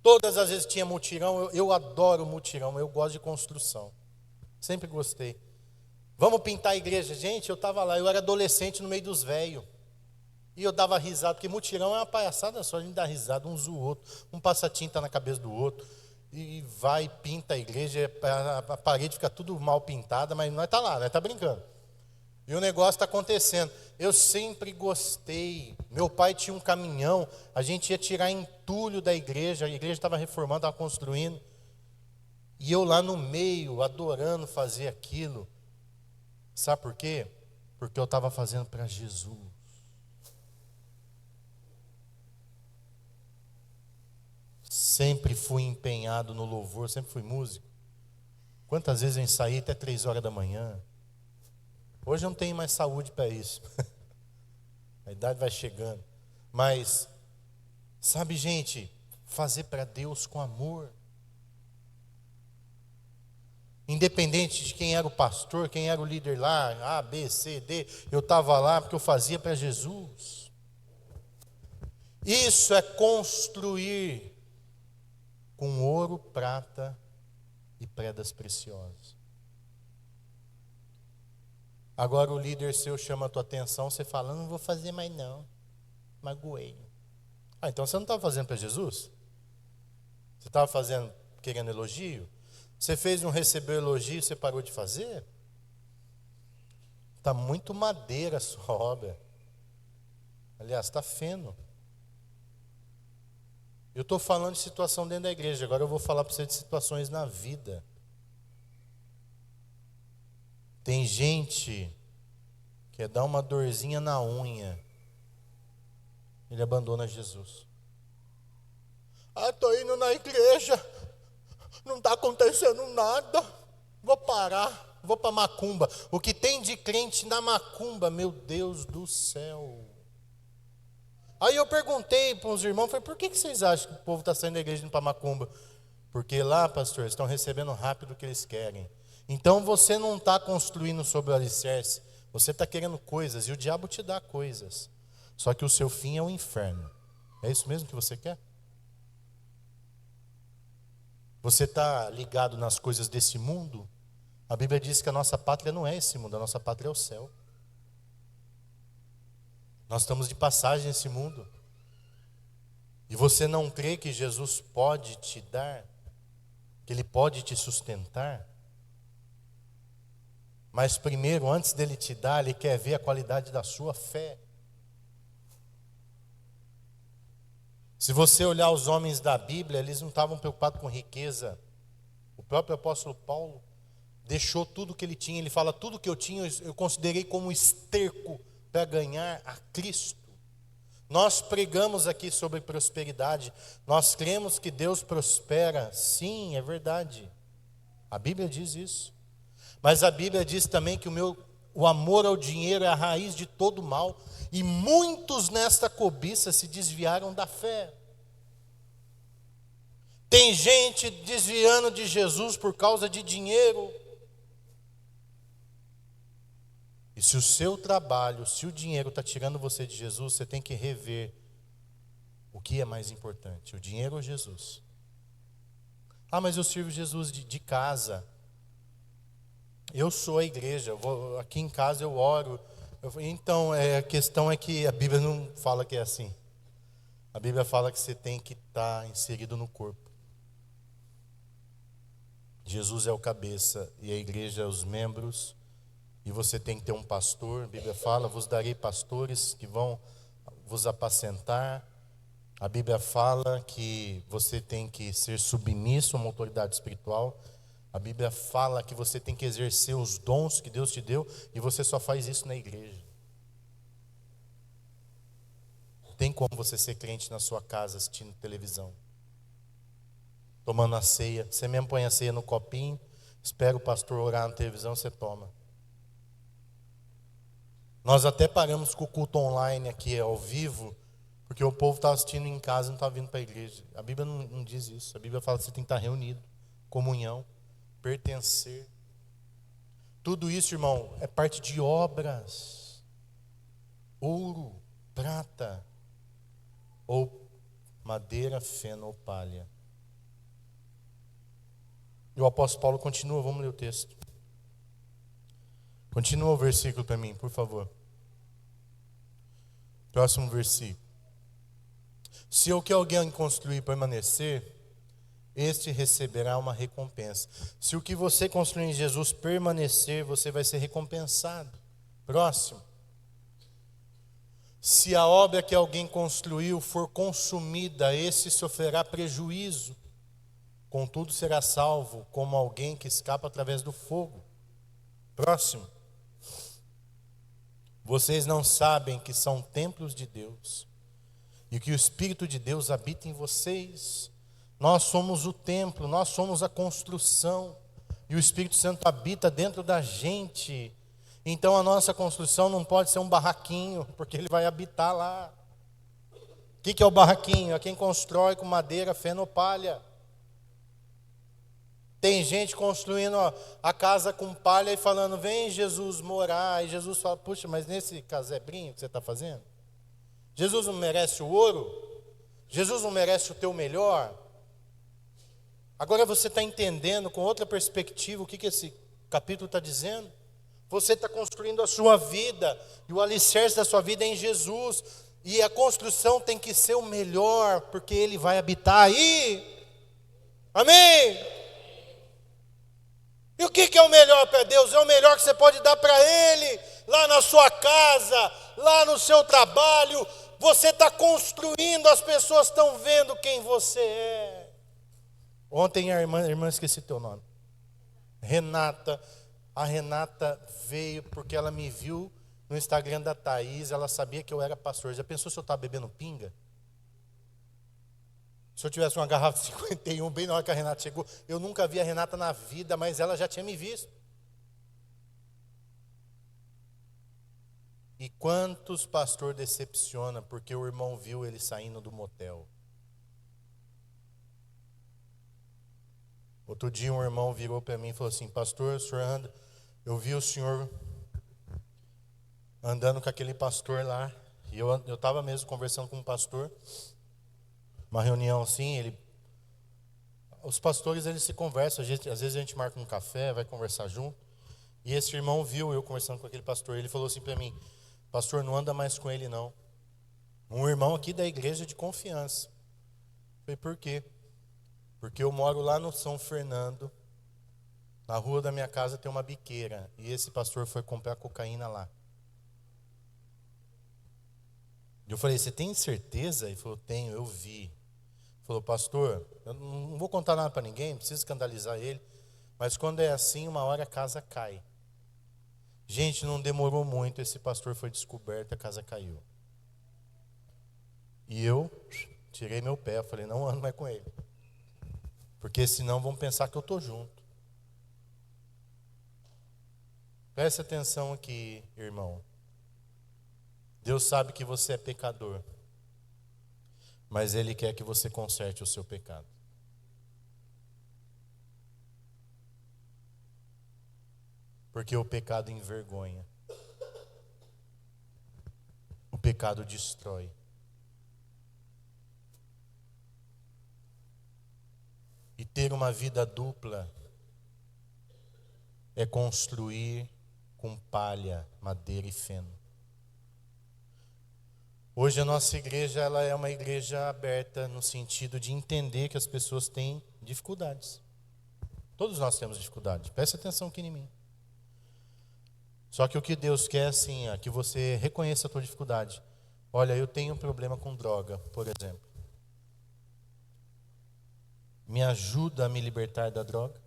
Todas as vezes tinha mutirão, eu adoro mutirão, eu gosto de construção. Sempre gostei. Vamos pintar a igreja. Gente, eu estava lá, eu era adolescente no meio dos velhos. E eu dava risada, porque mutirão é uma palhaçada só, a gente dá risada, um zoa o outro, um passa tinta na cabeça do outro, e vai, pinta a igreja, a parede fica tudo mal pintada, mas nós está lá, nós está brincando. E o negócio está acontecendo. Eu sempre gostei. Meu pai tinha um caminhão, a gente ia tirar entulho da igreja, a igreja estava reformando, estava construindo. E eu lá no meio, adorando fazer aquilo. Sabe por quê? Porque eu estava fazendo para Jesus. Sempre fui empenhado no louvor, sempre fui músico. Quantas vezes eu ensaiei até 3 horas da manhã. Hoje eu não tenho mais saúde para isso. A idade vai chegando. Mas, sabe, gente, fazer para Deus com amor. Independente de quem era o pastor, quem era o líder lá, A, B, C, D, eu estava lá porque eu fazia para Jesus. Isso é construir com ouro, prata e pedras preciosas. Agora o líder seu chama a tua atenção, você fala, não vou fazer mais não, magoei. Então você não estava fazendo para Jesus? Você estava fazendo querendo elogio? Você fez um receber elogio, você parou de fazer? Está muito madeira a sua obra. Aliás, está feno. Eu estou falando de situação dentro da igreja, agora eu vou falar para você de situações na vida. Tem gente que quer dar uma dorzinha na unha, ele abandona Jesus. Estou indo na igreja, não está acontecendo nada, vou parar, vou para macumba. O que tem de crente na macumba, meu Deus do céu. Aí eu perguntei para uns irmãos, falei, por que vocês acham que o povo está saindo da igreja indo para macumba? Porque lá, pastor, eles estão recebendo rápido o que eles querem. Então você não está construindo sobre o alicerce, você está querendo coisas, e o diabo te dá coisas. Só que o seu fim é o inferno. É isso mesmo que você quer? Você está ligado nas coisas desse mundo? A Bíblia diz que a nossa pátria não é esse mundo, a nossa pátria é o céu. Nós estamos de passagem nesse mundo. E você não crê que Jesus pode te dar, que Ele pode te sustentar? Mas primeiro, antes dele te dar, Ele quer ver a qualidade da sua fé. Se você olhar os homens da Bíblia, eles não estavam preocupados com riqueza. O próprio apóstolo Paulo deixou tudo que ele tinha. Ele fala, tudo que eu tinha eu considerei como esterco para ganhar a Cristo. Nós pregamos aqui sobre prosperidade. Nós cremos que Deus prospera. Sim, é verdade. A Bíblia diz isso. Mas a Bíblia diz também que o amor ao dinheiro é a raiz de todo mal. E muitos nesta cobiça se desviaram da fé. Tem gente desviando de Jesus por causa de dinheiro. E se o seu trabalho, se o dinheiro está tirando você de Jesus, você tem que rever o que é mais importante, o dinheiro ou Jesus? Mas eu sirvo Jesus de casa. Eu sou a igreja, aqui em casa eu oro. Então, a questão é que a Bíblia não fala que é assim. A Bíblia fala que você tem que estar inserido no corpo. Jesus é o cabeça e a igreja é os membros. E você tem que ter um pastor. A Bíblia fala, vos darei pastores que vão vos apacentar. A Bíblia fala que você tem que ser submisso a uma autoridade espiritual. A Bíblia fala que você tem que exercer os dons que Deus te deu, e você só faz isso na igreja. Tem como você ser crente na sua casa, assistindo televisão, tomando a ceia. Você mesmo põe a ceia no copinho, espera o pastor orar na televisão, você toma. Nós até paramos com o culto online aqui, ao vivo, porque o povo estava assistindo em casa e não estava vindo para a igreja. A Bíblia não diz isso. A Bíblia fala que você tem que estar reunido, comunhão, pertencer. Tudo isso, irmão, é parte de obras. Ouro, prata, ou madeira, feno ou palha. E o apóstolo Paulo continua, vamos ler o texto. Continua o versículo para mim, por favor. Próximo versículo. Se o que alguém construir permanecer, este receberá uma recompensa. Se o que você construir em Jesus permanecer, você vai ser recompensado. Próximo. Se a obra que alguém construiu for consumida, esse sofrerá prejuízo. Contudo, será salvo como alguém que escapa através do fogo. Próximo. Vocês não sabem que são templos de Deus e que o Espírito de Deus habita em vocês. Nós somos o templo, nós somos a construção, e o Espírito Santo habita dentro da gente. Então a nossa construção não pode ser um barraquinho, porque ele vai habitar lá. O que é o barraquinho? É quem constrói com madeira, feno ou palha. Tem gente construindo a casa com palha e falando, vem Jesus morar. E Jesus fala, puxa, mas nesse casebrinho que você está fazendo? Jesus não merece o ouro? Jesus não merece o teu melhor? Agora você está entendendo com outra perspectiva o que esse capítulo está dizendo? Você está construindo a sua vida, e o alicerce da sua vida é em Jesus. E a construção tem que ser o melhor, porque Ele vai habitar aí. Amém? E o que é o melhor para Deus? É o melhor que você pode dar para Ele, lá na sua casa, lá no seu trabalho. Você está construindo, as pessoas estão vendo quem você é. Ontem a irmã esqueci teu nome. Renata. A Renata veio porque ela me viu no Instagram da Thaís, ela sabia que eu era pastor. Já pensou se eu estava bebendo pinga? Se eu tivesse uma garrafa de 51, bem na hora que a Renata chegou, eu nunca vi a Renata na vida, mas ela já tinha me visto. E quantos pastor decepciona porque o irmão viu ele saindo do motel? Outro dia um irmão virou para mim e falou assim: pastor, o senhor anda, eu vi o senhor andando com aquele pastor lá, e eu estava mesmo conversando com um pastor, uma reunião assim, os pastores eles se conversam, às vezes a gente marca um café, vai conversar junto, e esse irmão viu eu conversando com aquele pastor, ele falou assim para mim: pastor, não anda mais com ele não. Um irmão aqui da igreja de confiança. Eu falei: por quê? Porque eu moro lá no São Fernando, na rua da minha casa tem uma biqueira, e esse pastor foi comprar cocaína lá. Eu falei: você tem certeza? Ele falou: tenho, eu vi. Ele falou: pastor, eu não vou contar nada para ninguém, não preciso escandalizar ele, mas quando é assim, uma hora a casa cai. Gente, não demorou muito, esse pastor foi descoberto, a casa caiu. E eu tirei meu pé, falei: não ando mais com ele. Porque senão vão pensar que eu estou junto. Preste atenção aqui, irmão. Deus sabe que você é pecador, mas Ele quer que você conserte o seu pecado. Porque o pecado envergonha. O pecado destrói. E ter uma vida dupla é construir com palha, madeira e feno. Hoje a nossa igreja ela é uma igreja aberta no sentido de entender que as pessoas têm dificuldades. Todos nós temos dificuldades. Preste atenção aqui em mim. Só que o que Deus quer assim, é que você reconheça a tua dificuldade. Olha, eu tenho um problema com droga, por exemplo. Me ajuda a me libertar da droga?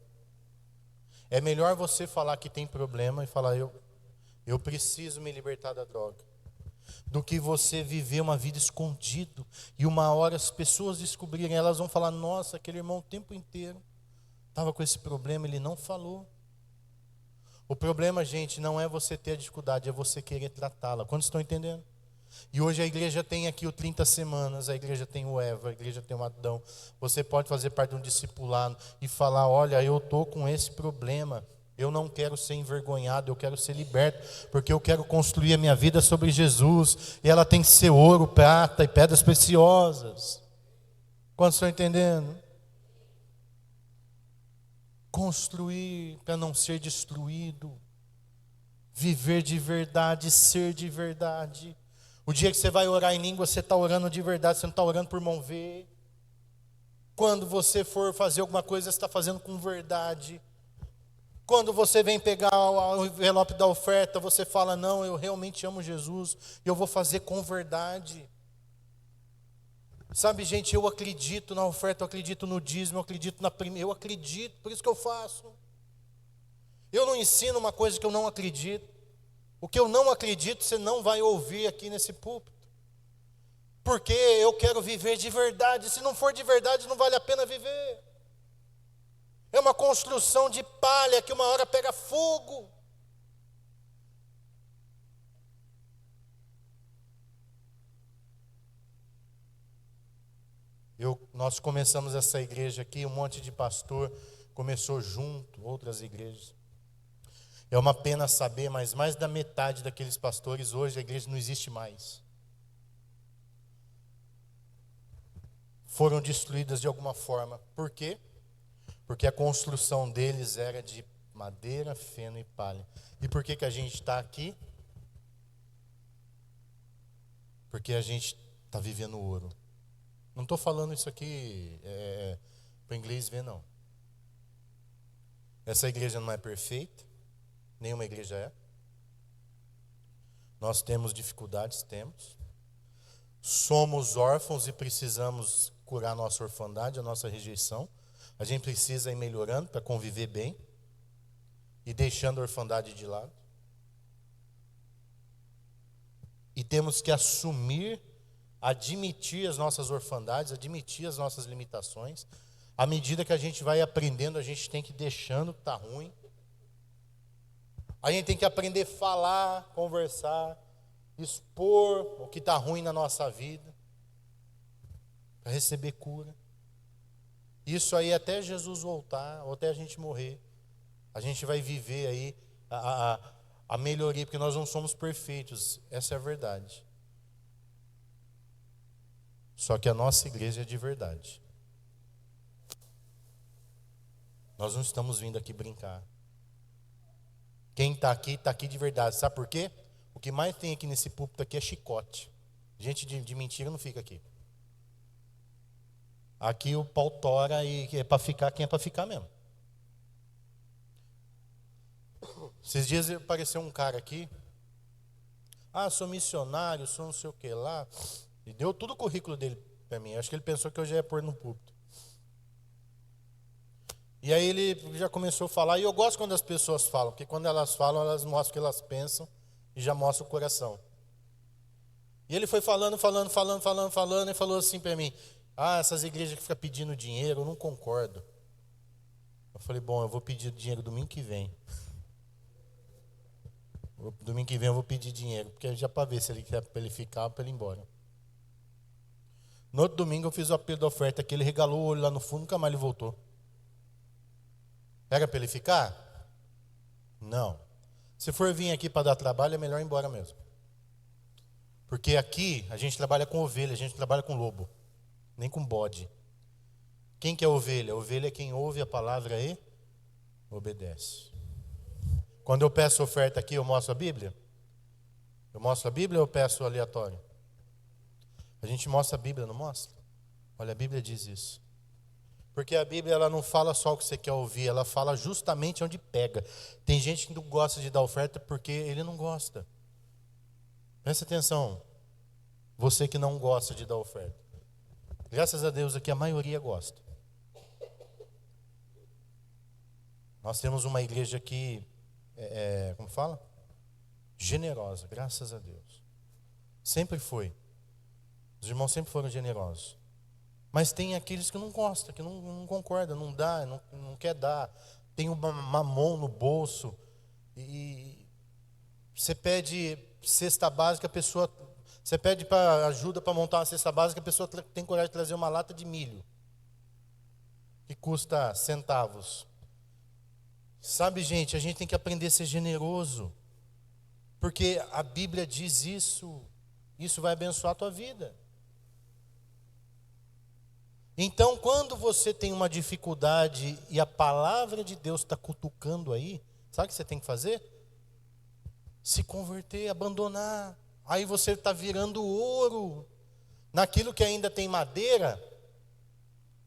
É melhor você falar que tem problema e falar: eu preciso me libertar da droga, do que você viver uma vida escondido e uma hora as pessoas descobrirem, elas vão falar: nossa, aquele irmão o tempo inteiro estava com esse problema, ele não falou. O problema, gente, não é você ter a dificuldade, é você querer tratá-la. Quantos estão entendendo? E hoje a igreja tem aqui o 30 semanas, a igreja tem o Eva, a igreja tem o Adão. Você pode fazer parte de um discipulado e falar: olha, eu estou com esse problema, eu não quero ser envergonhado, eu quero ser liberto, porque eu quero construir a minha vida sobre Jesus, e ela tem que ser ouro, prata e pedras preciosas. Quantos estão entendendo? Construir para não ser destruído, viver de verdade, ser de verdade. O dia que você vai orar em língua, você está orando de verdade, você não está orando por mão ver. Quando você for fazer alguma coisa, você está fazendo com verdade. Quando você vem pegar o envelope da oferta, você fala: não, eu realmente amo Jesus, eu vou fazer com verdade. Sabe, gente, eu acredito na oferta, eu acredito no dízimo, eu acredito na primeira, eu acredito, por isso que eu faço. Eu não ensino uma coisa que eu não acredito. O que eu não acredito, você não vai ouvir aqui nesse púlpito. Porque eu quero viver de verdade. Se não for de verdade, não vale a pena viver. É uma construção de palha que uma hora pega fogo. Nós começamos essa igreja aqui, um monte de pastor começou junto, outras igrejas. É uma pena saber, mas mais da metade daqueles pastores, hoje a igreja não existe mais. Foram destruídas de alguma forma. Por quê? Porque a construção deles era de madeira, feno e palha. E por que a gente está aqui? Porque a gente está vivendo ouro. Não estou falando isso aqui para inglês ver, não. Essa igreja não é perfeita, nenhuma igreja é. Nós temos dificuldades, temos. Somos órfãos e precisamos curar a nossa orfandade, a nossa rejeição. A gente precisa ir melhorando para conviver bem e deixando a orfandade de lado. E temos que assumir, admitir as nossas orfandades, admitir as nossas limitações. À medida que a gente vai aprendendo, a gente tem que ir deixando o que está ruim. A gente tem que aprender a falar, conversar, expor o que está ruim na nossa vida, para receber cura. Isso aí até Jesus voltar, ou até a gente morrer, a gente vai viver aí a melhoria, porque nós não somos perfeitos, essa é a verdade. Só que a nossa igreja é de verdade. Nós não estamos vindo aqui brincar. Quem está aqui de verdade. Sabe por quê? O que mais tem aqui nesse púlpito aqui é chicote. Gente de mentira não fica aqui. Aqui o pau tora e é para ficar quem é para ficar mesmo. Esses dias apareceu um cara aqui. Sou missionário, sou não sei o que lá. E deu tudo o currículo dele para mim. Acho que ele pensou que eu já ia pôr no púlpito. E aí ele já começou a falar. E eu gosto quando as pessoas falam, porque quando elas falam, elas mostram o que elas pensam e já mostram o coração. E ele foi falando, e falou assim para mim: essas igrejas que ficam pedindo dinheiro, eu não concordo. Eu falei: bom, eu vou pedir dinheiro domingo que vem. Domingo que vem eu vou pedir dinheiro, porque já para ver se ele quer para ele ficar ou para ele ir embora. No outro domingo eu fiz o apelo da oferta aqui, ele regalou o olho lá no fundo, nunca mais ele voltou. Era para ele ficar? Não. Se for vir aqui para dar trabalho, é melhor ir embora mesmo. Porque aqui a gente trabalha com ovelha, a gente trabalha com lobo, nem com bode. Quem que é ovelha? Ovelha é quem ouve a palavra e obedece. Quando eu peço oferta aqui, eu mostro a Bíblia? Eu mostro a Bíblia ou eu peço aleatório? A gente mostra a Bíblia, não mostra? Olha, a Bíblia diz isso. Porque a Bíblia ela não fala só o que você quer ouvir, ela fala justamente onde pega. Tem gente que não gosta de dar oferta porque ele não gosta. Presta atenção, você que não gosta de dar oferta. Graças a Deus aqui a maioria gosta. Nós temos uma igreja aqui, como fala? Generosa, graças a Deus. Sempre foi. Os irmãos sempre foram generosos. Mas tem aqueles que não gostam, que não concordam, não dá, não quer dar. Tem uma mamão no bolso. E você pede cesta básica, a pessoa... Você pede para ajuda para montar uma cesta básica, a pessoa tem coragem de trazer uma lata de milho, que custa centavos. Sabe, gente, a gente tem que aprender a ser generoso. Porque a Bíblia diz isso. Isso vai abençoar a tua vida. Então, quando você tem uma dificuldade e a palavra de Deus está cutucando aí, sabe o que você tem que fazer? Se converter, abandonar. Aí você está virando ouro. Naquilo que ainda tem madeira,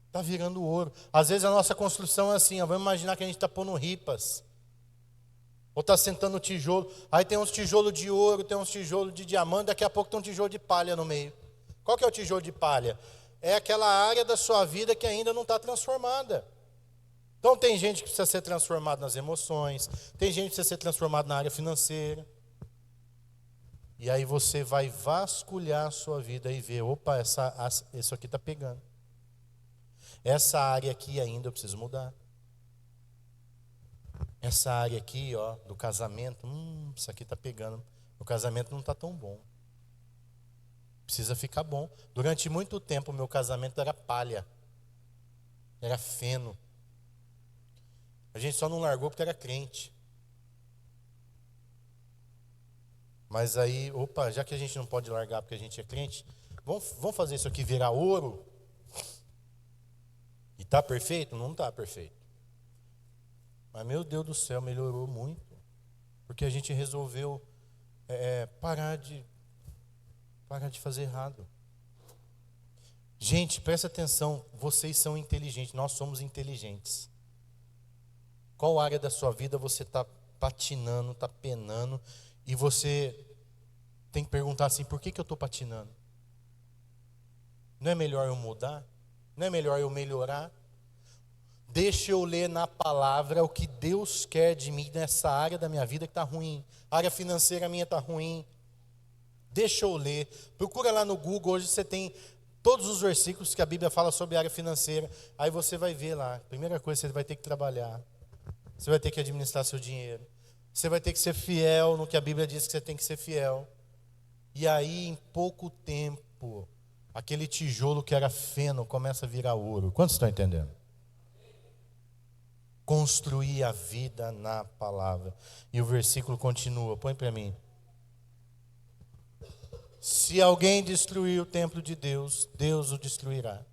está virando ouro. Às vezes a nossa construção é assim, vamos imaginar que a gente está pondo ripas. Ou está sentando tijolo. Aí tem uns tijolos de ouro, tem uns tijolos de diamante, daqui a pouco tem um tijolo de palha no meio. Qual que é o tijolo de palha? É aquela área da sua vida que ainda não está transformada. Então tem gente que precisa ser transformada nas emoções, tem gente que precisa ser transformada na área financeira. E aí você vai vasculhar a sua vida e ver, opa, isso aqui está pegando. Essa área aqui ainda eu preciso mudar. Essa área aqui, do casamento, isso aqui está pegando. O casamento não está tão bom. Precisa ficar bom. Durante muito tempo o meu casamento era palha. Era feno. A gente só não largou porque era crente. Mas aí, já que a gente não pode largar porque a gente é crente, vamos fazer isso aqui virar ouro? E está perfeito? Não está perfeito. Mas, meu Deus do céu, melhorou muito. Porque a gente resolveu parar de fazer errado. Gente, presta atenção. Vocês são inteligentes. Nós somos inteligentes. qual área da sua vida você está patinando, está penando, e você tem que perguntar assim, por que eu estou patinando? Não é melhor eu mudar? Não é melhor eu melhorar? Deixa eu ler na palavra o que Deus quer de mim nessa área da minha vida que está ruim. A área financeira minha está ruim. Deixa eu ler. Procura lá no Google, hoje você tem todos os versículos que a Bíblia fala sobre a área financeira. Aí você vai ver lá. Primeira coisa, você vai ter que trabalhar. Você vai ter que administrar seu dinheiro. Você vai ter que ser fiel no que a Bíblia diz que você tem que ser fiel. E aí, em pouco tempo, aquele tijolo que era feno começa a virar ouro. Quantos estão entendendo? Construir a vida na palavra. E o versículo continua, põe para mim. Se alguém destruir o templo de Deus, Deus o destruirá.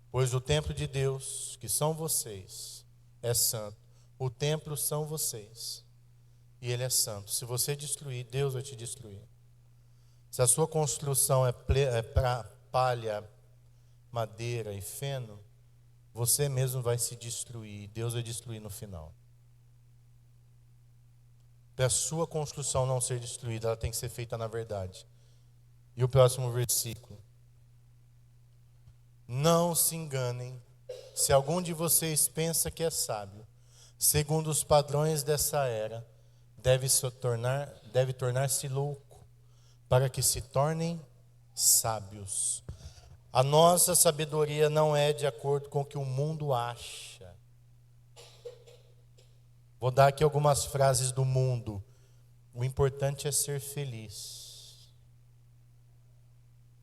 Pois o templo de Deus, que são vocês, é santo. O templo são vocês. E ele é santo. Se você destruir, Deus vai te destruir. Se a sua construção é palha, madeira e feno, você mesmo vai se destruir. Deus vai destruir no final. Para a sua construção não ser destruída, ela tem que ser feita na verdade. E o próximo versículo. Não se enganem, se algum de vocês pensa que é sábio, segundo os padrões dessa era, deve tornar-se louco, para que se tornem sábios. A nossa sabedoria não é de acordo com o que o mundo acha. Vou dar aqui algumas frases do mundo. O importante é ser feliz.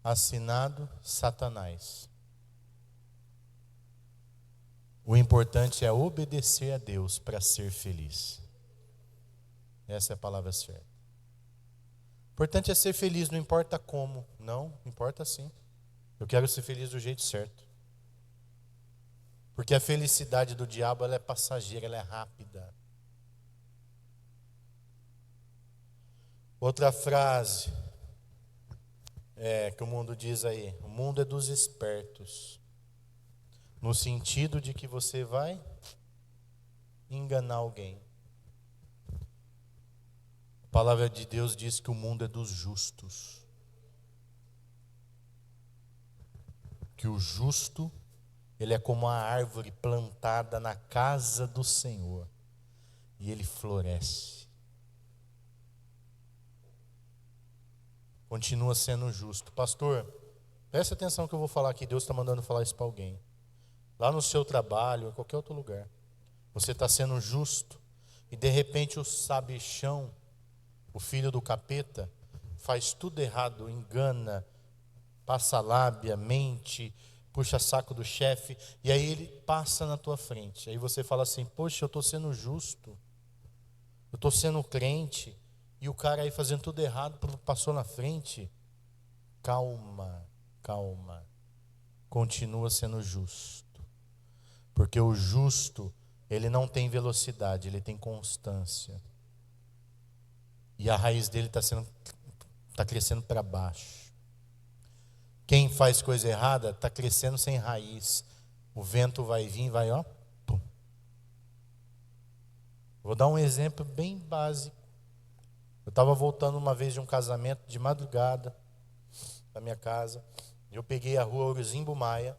Assinado Satanás. O importante é obedecer a Deus para ser feliz. Essa é a palavra certa. O importante é ser feliz, não importa como. Não, importa sim. Eu quero ser feliz do jeito certo. Porque a felicidade do diabo, ela é passageira, ela é rápida. Outra frase que o mundo diz aí, o mundo é dos espertos. No sentido de que você vai enganar alguém. A palavra de Deus diz que o mundo é dos justos. Que o justo, ele é como a árvore plantada na casa do Senhor. E ele floresce. Continua sendo justo. Pastor, preste atenção que eu vou falar aqui. Deus está mandando falar isso para alguém. Lá no seu trabalho, em qualquer outro lugar. Você está sendo justo. E de repente o sabichão, o filho do capeta, faz tudo errado, engana, passa lábia, mente, puxa saco do chefe, e aí ele passa na tua frente. Aí você fala assim, poxa, eu estou sendo justo, eu estou sendo crente, e o cara aí fazendo tudo errado, passou na frente. Calma, calma. Continua sendo justo. Porque o justo, ele não tem velocidade, ele tem constância. E a raiz dele está crescendo para baixo. Quem faz coisa errada está crescendo sem raiz. O vento vai vir, vai ó. Pum. Vou dar um exemplo bem básico. Eu estava voltando uma vez de um casamento de madrugada da minha casa. Eu peguei a rua Orzimbo Maia.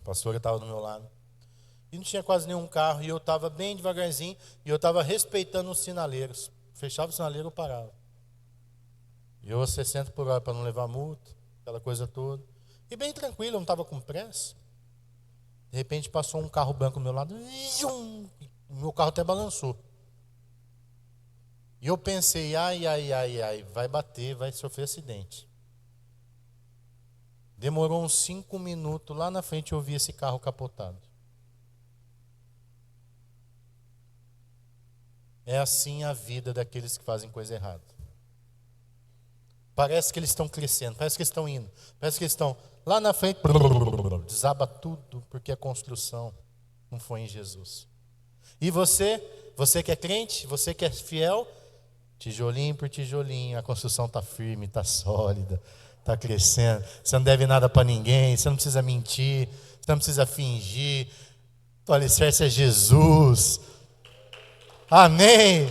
A pastora estava do meu lado. E não tinha quase nenhum carro. E eu estava bem devagarzinho. E eu estava respeitando os sinaleiros. Fechava o sinaleiro, eu parava. E eu a 60 por hora para não levar multa. Aquela coisa toda. E bem tranquilo, eu não estava com pressa. De repente passou um carro branco do meu lado. O meu carro até balançou. E eu pensei, ai, vai bater, vai sofrer acidente. Demorou uns 5 minutos, lá na frente eu vi esse carro capotado. É assim a vida daqueles que fazem coisa errada. Parece que eles estão crescendo, parece que eles estão indo, parece que eles estão lá na frente, desaba tudo, porque a construção não foi em Jesus. E você que é crente, você que é fiel, tijolinho por tijolinho, a construção está firme, está sólida, está crescendo. Você não deve nada para ninguém, você não precisa mentir, você não precisa fingir. O alicerce é Jesus. Amém.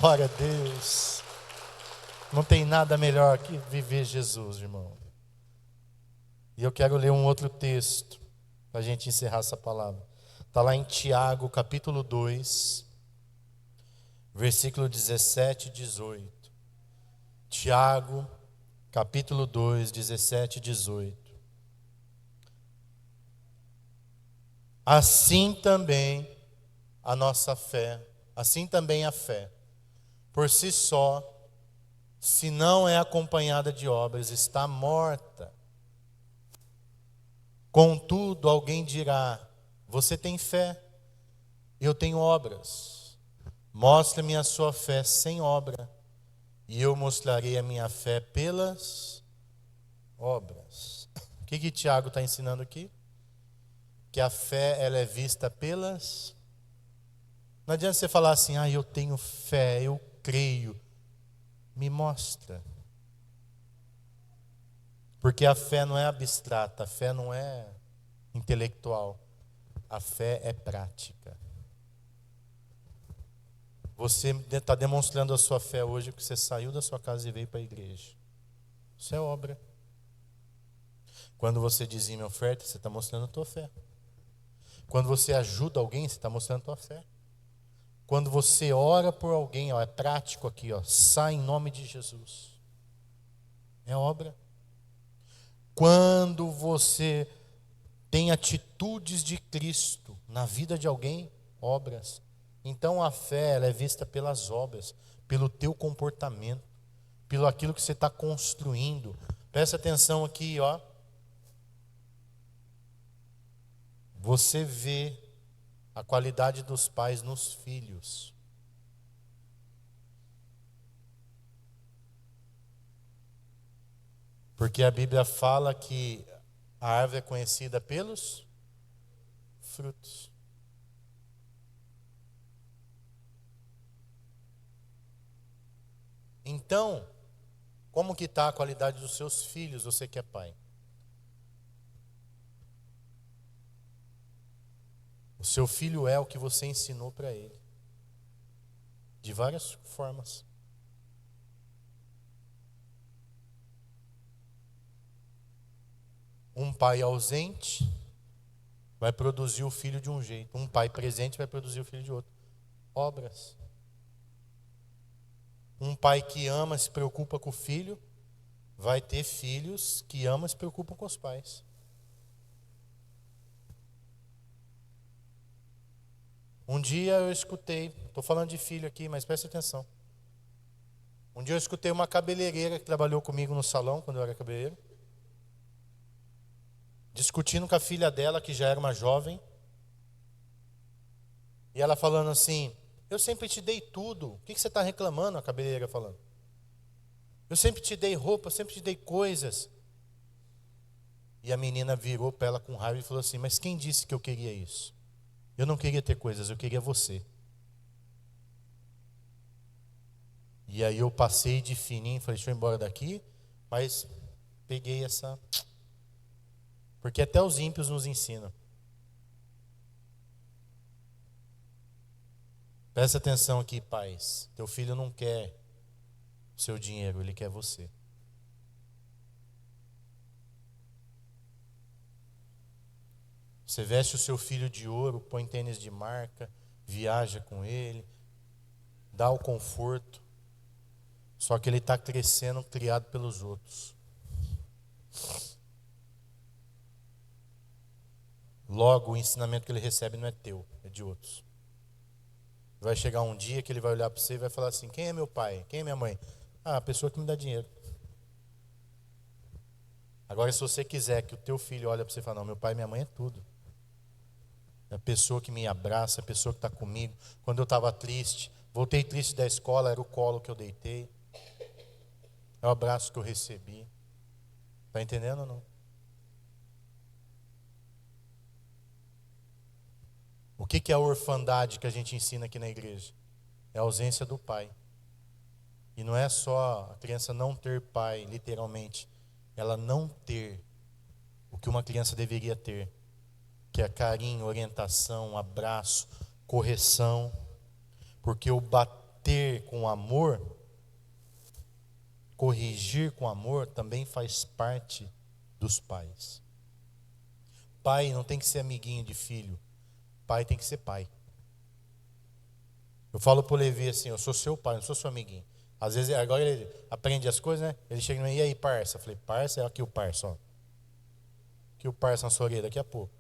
Glória a Deus. Não tem nada melhor que viver Jesus, irmão. E eu quero ler um outro texto para a gente encerrar essa palavra. Está lá em Tiago, capítulo 2, versículo 17 e 18. Tiago, capítulo 2, 17 e 18. Assim também a nossa fé, assim também a fé, por si só, se não é acompanhada de obras, está morta. Contudo, alguém dirá: você tem fé, eu tenho obras. Mostre-me a sua fé sem obra, e eu mostrarei a minha fé pelas obras. O que Tiago está ensinando aqui? Que a fé, ela é vista pelas... Não adianta você falar assim: eu tenho fé, eu creio. Me mostra. Porque a fé não é abstrata, a fé não é intelectual. A fé é prática. Você está demonstrando a sua fé hoje porque você saiu da sua casa e veio para a igreja. Isso é obra. Quando você dizima a oferta, você está mostrando a tua fé. Quando você ajuda alguém, você está mostrando a tua fé. Quando você ora por alguém, é prático aqui, sai em nome de Jesus. É obra. Quando você tem atitudes de Cristo na vida de alguém, obras. Então a fé, ela é vista pelas obras, pelo teu comportamento, pelo aquilo que você está construindo. Presta atenção aqui, Você vê a qualidade dos pais nos filhos. Porque a Bíblia fala que a árvore é conhecida pelos frutos. Então, como que está a qualidade dos seus filhos, você que é pai? O seu filho é o que você ensinou para ele. De várias formas. Um pai ausente vai produzir o filho de um jeito. Um pai presente vai produzir o filho de outro. Obras. Um pai que ama, se preocupa com o filho, vai ter filhos que amam e se preocupam com os pais. Um dia eu escutei, estou falando de filho aqui, mas presta atenção. Um dia eu escutei uma cabeleireira que trabalhou comigo no salão, quando eu era cabeleireiro, discutindo com a filha dela, que já era uma jovem, e ela falando assim: eu sempre te dei tudo, o que você está reclamando? A cabeleireira falando. Eu sempre te dei roupa, eu sempre te dei coisas. E a menina virou para ela com raiva e falou assim: mas quem disse que eu queria isso? Eu não queria ter coisas, eu queria você. E aí eu passei de fininho, falei: deixa eu ir embora daqui. Mas peguei essa... Porque até os ímpios nos ensinam. Presta atenção aqui, pais. Teu filho não quer o seu dinheiro, ele quer você. Você veste o seu filho de ouro, põe tênis de marca, viaja com ele, dá o conforto. Só que ele está crescendo, criado pelos outros. Logo, o ensinamento que ele recebe não é teu, é de outros. Vai chegar um dia que ele vai olhar para você e vai falar assim: quem é meu pai? Quem é minha mãe? A pessoa que me dá dinheiro. Agora, se você quiser que o teu filho olhe para você e fale: não, meu pai e minha mãe é tudo. É a pessoa que me abraça, é a pessoa que está comigo. Quando eu estava triste, voltei triste da escola, era o colo que eu deitei. É o abraço que eu recebi. Está entendendo ou não? O que é a orfandade que a gente ensina aqui na igreja? É a ausência do pai. E não é só a criança não ter pai, literalmente. Ela não ter o que uma criança deveria ter. que é carinho, orientação, abraço, correção. Porque o bater com amor, corrigir com amor, também faz parte dos pais. Pai não tem que ser amiguinho de filho. Pai tem que ser pai. Eu falo pro Levi assim, eu sou seu pai, não sou seu amiguinho. Às vezes, agora ele aprende as coisas, né? Ele chega e me e aí, parça? Eu falei, parça, é aqui o parça, ó. Aqui o parça na sua orelha, daqui a pouco.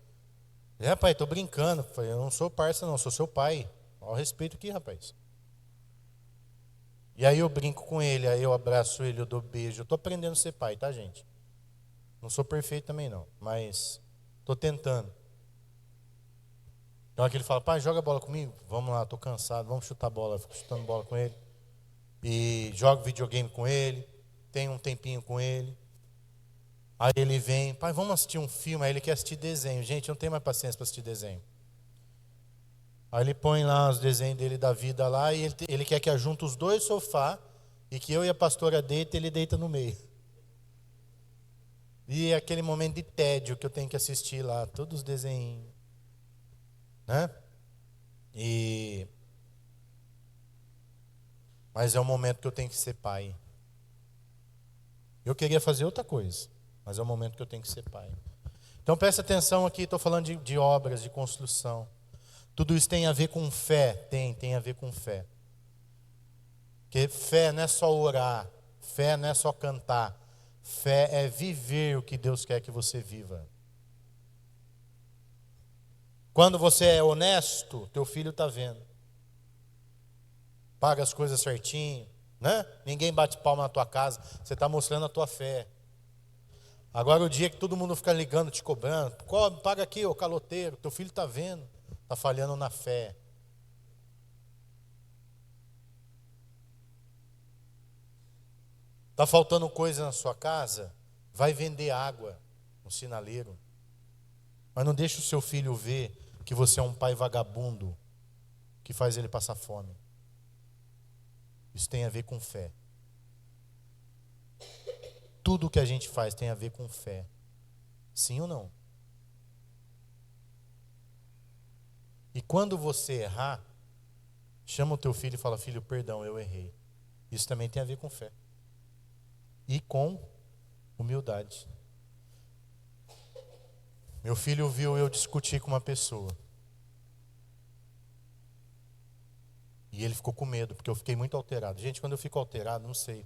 Ele, pai, tô brincando. Eu falei, eu não sou parça não, sou seu pai. Olha o respeito aqui, rapaz. E aí eu brinco com ele, aí eu abraço ele, eu dou beijo. Eu tô aprendendo a ser pai, tá, gente? Não sou perfeito também não, mas tô tentando. Então aqui ele fala, pai, joga bola comigo? Vamos lá, tô cansado, vamos chutar bola. Eu fico chutando bola com ele. E jogo videogame com ele, tenho um tempinho com ele. Aí ele vem, pai, vamos assistir um filme. Aí ele quer assistir desenho. Gente, eu não tenho mais paciência para assistir desenho. Aí ele põe lá os desenhos dele da vida lá e ele quer que ajunte os dois sofás e que eu e a pastora deita, ele deita no meio. E é aquele momento de tédio que eu tenho que assistir lá, todos os desenhos, né? Mas é o momento que eu tenho que ser pai. Eu queria fazer outra coisa, mas é o momento que eu tenho que ser pai. Então presta atenção aqui, estou falando de obras, de construção. Tudo isso tem a ver com fé, tem a ver com fé. Porque fé não é só orar, fé não é só cantar, fé é viver o que Deus quer que você viva. Quando você é honesto, teu filho está vendo. Paga as coisas certinho, né? Ninguém bate palma na tua casa, você está mostrando a tua fé. Agora o dia que todo mundo fica ligando, te cobrando, paga aqui, ô caloteiro, teu filho está vendo, está falhando na fé. Está faltando coisa na sua casa? Vai vender água no sinaleiro. Mas não deixe o seu filho ver que você é um pai vagabundo que faz ele passar fome. Isso tem a ver com fé. Tudo que a gente faz tem a ver com fé. Sim ou não? E quando você errar, chama o teu filho e fala, filho, perdão, eu errei. Isso também tem a ver com fé. E com humildade. Meu filho viu eu discutir com uma pessoa. E ele ficou com medo, porque eu fiquei muito alterado. Gente, quando eu fico alterado, não sei.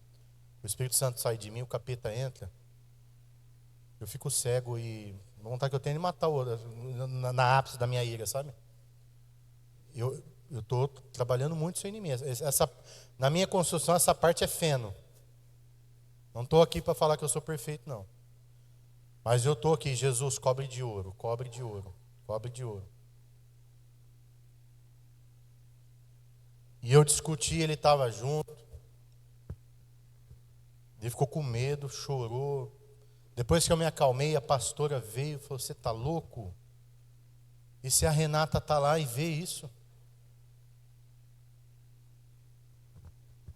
O Espírito Santo sai de mim, o capeta entra. Eu fico cego e a vontade que eu tenho é de matar o outro, na ápice da minha ira, sabe? Eu estou trabalhando muito isso em mim. Na minha construção, essa parte é feno. Não estou aqui para falar que eu sou perfeito, não. Mas eu estou aqui, Jesus, cobre de ouro, cobre de ouro, cobre de ouro. E eu discuti, ele estava junto. Ele ficou com medo, chorou. Depois que eu me acalmei, a pastora veio e falou, você está louco? E se a Renata está lá e vê isso?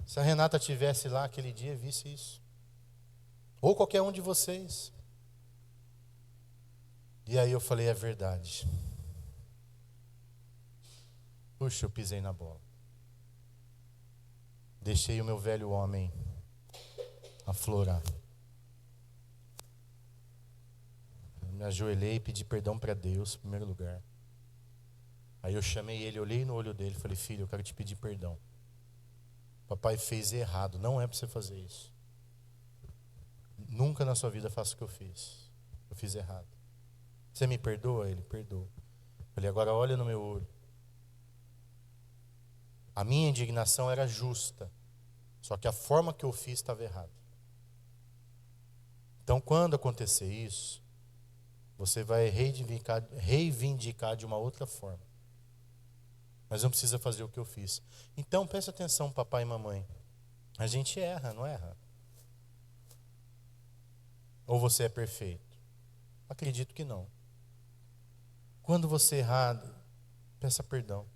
Se a Renata estivesse lá aquele dia e visse isso? Ou qualquer um de vocês. E aí eu falei, é verdade. Puxa, eu pisei na bola. Deixei o meu velho homem aflorar. Eu me ajoelhei e pedi perdão para Deus, em primeiro lugar. Aí eu chamei ele, olhei no olho dele e falei, filho, eu quero te pedir perdão. Papai fez errado, não é para você fazer isso. Nunca na sua vida faça o que eu fiz. Eu fiz errado. Você me perdoa? Ele perdoa. Falei, agora olha no meu olho. A minha indignação era justa, só que a forma que eu fiz estava errada. Então, quando acontecer isso, você vai reivindicar de uma outra forma. Mas não precisa fazer o que eu fiz. Então, preste atenção, papai e mamãe. A gente erra, não erra? Ou você é perfeito? Acredito que não. Quando você errar, peça perdão.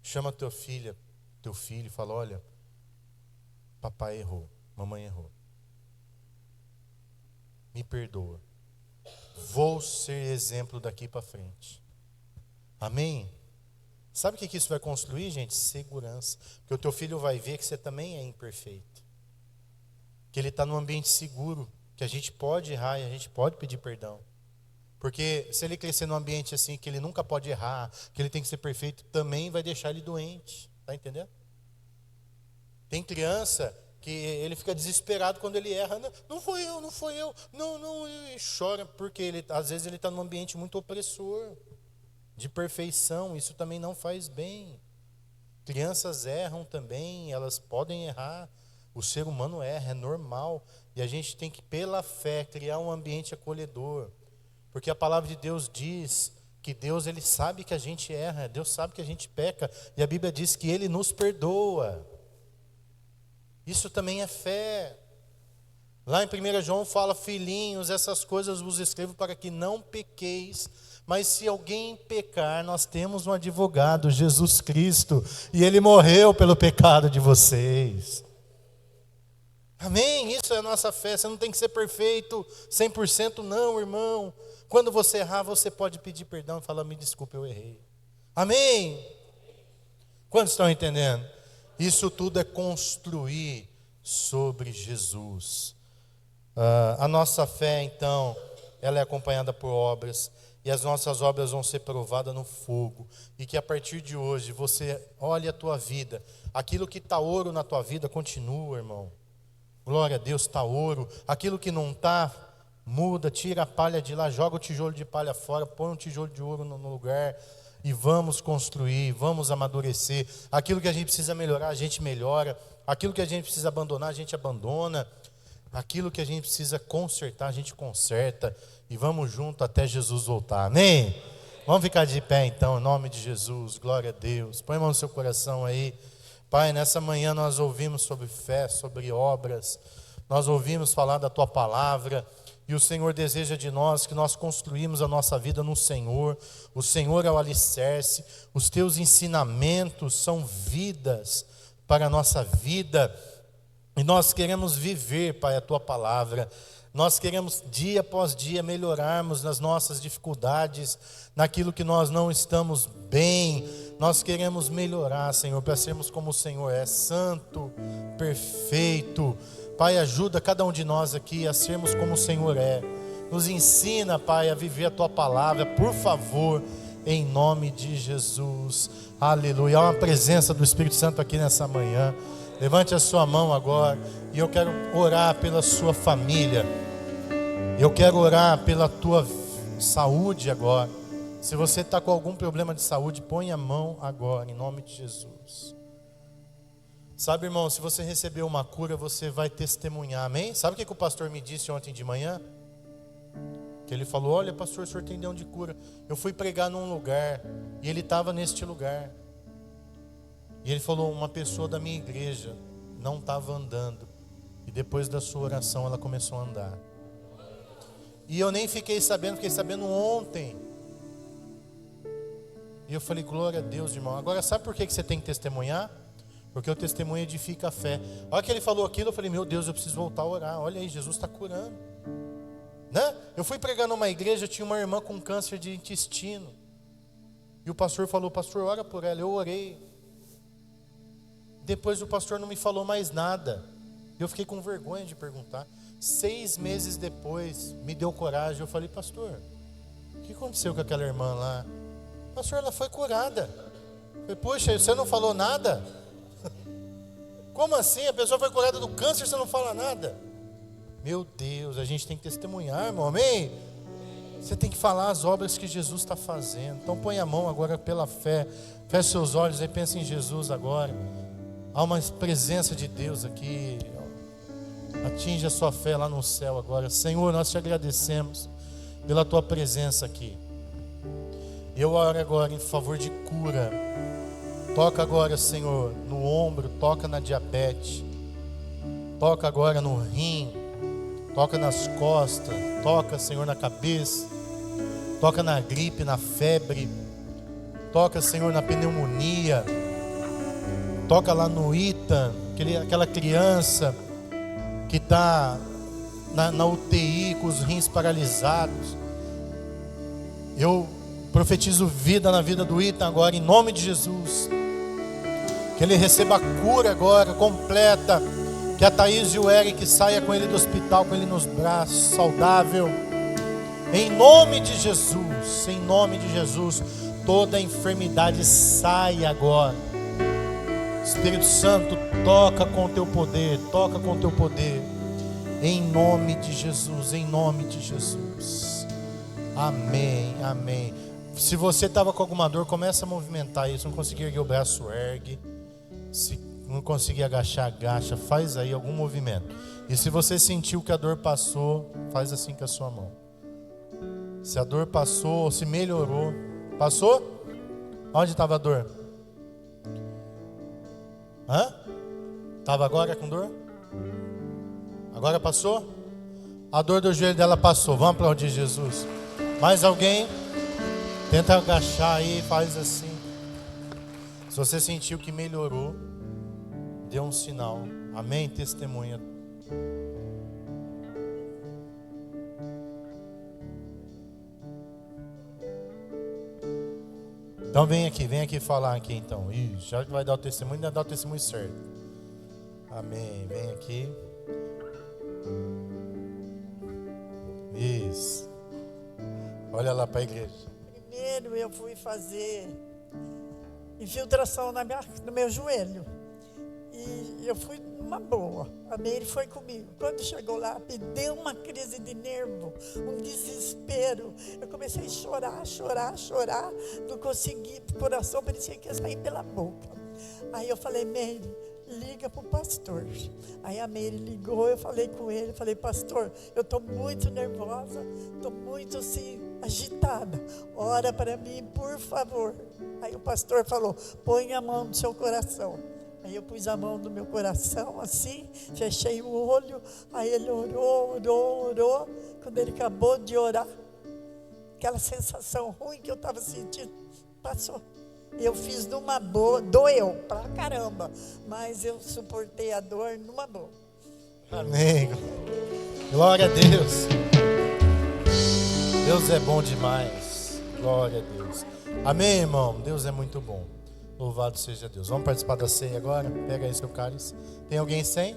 Chama teu filho e fala, olha, papai errou, mamãe errou. Me perdoa. vou ser exemplo daqui para frente. Amém? Sabe o que isso vai construir, gente? Segurança. Porque o teu filho vai ver que você também é imperfeito. Que ele está num ambiente seguro, que a gente pode errar e a gente pode pedir perdão. Porque se ele crescer num ambiente assim, que ele nunca pode errar, que ele tem que ser perfeito, também vai deixar ele doente. Está entendendo? Tem criança que ele fica desesperado quando ele erra. Não foi eu, não, e chora, porque às vezes ele está num ambiente muito opressor, de perfeição. Isso também não faz bem. Crianças erram também, elas podem errar. O ser humano erra, é normal. E a gente tem que, pela fé, criar um ambiente acolhedor. Porque a palavra de Deus diz que Deus, Ele sabe que a gente erra, Deus sabe que a gente peca. E a Bíblia diz que Ele nos perdoa. Isso também é fé. Lá em 1 João fala: filhinhos, essas coisas vos escrevo para que não pequeis. Mas se alguém pecar, nós temos um advogado, Jesus Cristo. E Ele morreu pelo pecado de vocês. Amém? Isso é a nossa fé. Você não tem que ser perfeito 100% não, irmão. Quando você errar, você pode pedir perdão e falar: me desculpe, eu errei. Amém? Quantos estão entendendo? Isso tudo é construir sobre Jesus. A nossa fé, então, ela é acompanhada por obras. E as nossas obras vão ser provadas no fogo. E que a partir de hoje, você olhe a tua vida. Aquilo que está ouro na tua vida, continua, irmão. Glória a Deus, está ouro. Aquilo que não está, muda, tira a palha de lá, joga o tijolo de palha fora, põe um tijolo de ouro no lugar e vamos construir, vamos amadurecer. Aquilo que a gente precisa melhorar, a gente melhora. Aquilo que a gente precisa abandonar, a gente abandona. Aquilo que a gente precisa consertar, a gente conserta. E vamos junto até Jesus voltar. Amém? Vamos ficar de pé então, em nome de Jesus. Glória a Deus. Põe a mão no seu coração aí. Pai, nessa manhã nós ouvimos sobre fé, sobre obras. Nós ouvimos falar da Tua palavra. E o Senhor deseja de nós que nós construímos a nossa vida no Senhor. O Senhor é o alicerce. Os Teus ensinamentos são vidas para a nossa vida. E nós queremos viver, Pai, a Tua palavra. Nós queremos dia após dia melhorarmos nas nossas dificuldades, naquilo que nós não estamos bem. Nós queremos melhorar, Senhor, para sermos como o Senhor é, santo, perfeito. Pai, ajuda cada um de nós aqui a sermos como o Senhor é. Nos ensina, Pai, a viver a Tua palavra, por favor, em nome de Jesus. Aleluia. Há uma presença do Espírito Santo aqui nessa manhã. Levante a sua mão agora e eu quero orar pela sua família. Eu quero orar pela tua saúde agora. Se você está com algum problema de saúde, põe a mão agora, em nome de Jesus. Sabe, irmão, se você receber uma cura, você vai testemunhar, amém? Sabe o que o pastor me disse ontem de manhã? Que ele falou: olha, pastor, o senhor tem dom de cura. Eu fui pregar num lugar e ele estava neste lugar. E ele falou: uma pessoa da minha igreja não estava andando. E depois da sua oração ela começou a andar. E eu nem fiquei sabendo ontem. E eu falei: glória a Deus, irmão. Agora sabe por que você tem que testemunhar? Porque o testemunho edifica a fé. A hora que ele falou aquilo, eu falei: meu Deus, eu preciso voltar a orar. Olha aí, Jesus está curando, né? Eu fui pregar numa igreja, tinha uma irmã com câncer de intestino. E o pastor falou: pastor, ora por ela. Eu orei. Depois o pastor não me falou mais nada. Eu fiquei com vergonha de perguntar. 6 meses depois, me deu coragem. Eu falei: pastor, o que aconteceu com aquela irmã lá? Pastor, ela foi curada. Eu falei: poxa, você não falou nada? Como assim? A pessoa foi curada do câncer, você não fala nada? Meu Deus, a gente tem que testemunhar, irmão, amém? Você tem que falar as obras que Jesus está fazendo. Então põe a mão agora pela fé. Feche seus olhos e pense em Jesus agora. Há uma presença de Deus aqui. Atinge a sua fé lá no céu agora. Senhor, nós te agradecemos pela tua presença aqui. Eu oro agora em favor de cura. Toca agora, Senhor, no ombro, toca na diabetes. Toca agora no rim. Toca nas costas. Toca, Senhor, na cabeça. Toca na gripe, na febre. Toca, Senhor, na pneumonia. Toca lá no Ita, aquela criança que está na UTI com os rins paralisados. Eu profetizo vida na vida do Ita agora, em nome de Jesus. Que ele receba a cura agora, completa. Que a Thaís e o Eric saia com ele do hospital, com ele nos braços, saudável. Em nome de Jesus, em nome de Jesus, toda enfermidade saia agora. Espírito Santo, toca com teu poder, toca com teu poder. Em nome de Jesus, em nome de Jesus. Amém, amém. Se você estava com alguma dor, começa a movimentar isso. Não conseguir erguer o braço, ergue. Se não conseguir agachar, agacha. Faz aí algum movimento. E se você sentiu que a dor passou, faz assim com a sua mão. Se a dor passou, se melhorou. Passou? Onde estava a dor? Estava agora com dor? Agora passou? A dor do joelho dela passou. Vamos aplaudir Jesus. Mais alguém? Tenta agachar aí, faz assim. Se você sentiu que melhorou, dê um sinal. Amém? Testemunha. Então vem aqui falar aqui então. Já que vai dar o testemunho, ainda dá o testemunho certo. Amém. Vem aqui. Isso. Olha lá para a igreja. Primeiro eu fui fazer infiltração no meu joelho. E eu fui numa boa. A Meire foi comigo. Quando chegou lá, me deu uma crise de nervo, um desespero. Eu comecei a chorar. Não consegui, o coração parecia que ia sair pela boca. Aí eu falei, Meire, liga para o pastor. Aí a Meire ligou, eu falei com ele, falei, pastor, eu estou muito nervosa, estou muito assim, agitada. Ora para mim, por favor. Aí o pastor falou, põe a mão no seu coração. Aí eu pus a mão no meu coração, assim, fechei o olho, aí ele orou. Quando ele acabou de orar, aquela sensação ruim que eu estava sentindo, passou. Eu fiz numa boa, doeu pra caramba, mas eu suportei a dor numa boa. Amém. Glória a Deus. Deus é bom demais. Glória a Deus. Amém, irmão. Deus é muito bom. Louvado seja Deus. Vamos participar da ceia agora? Pega aí seu cálice. Tem alguém sem?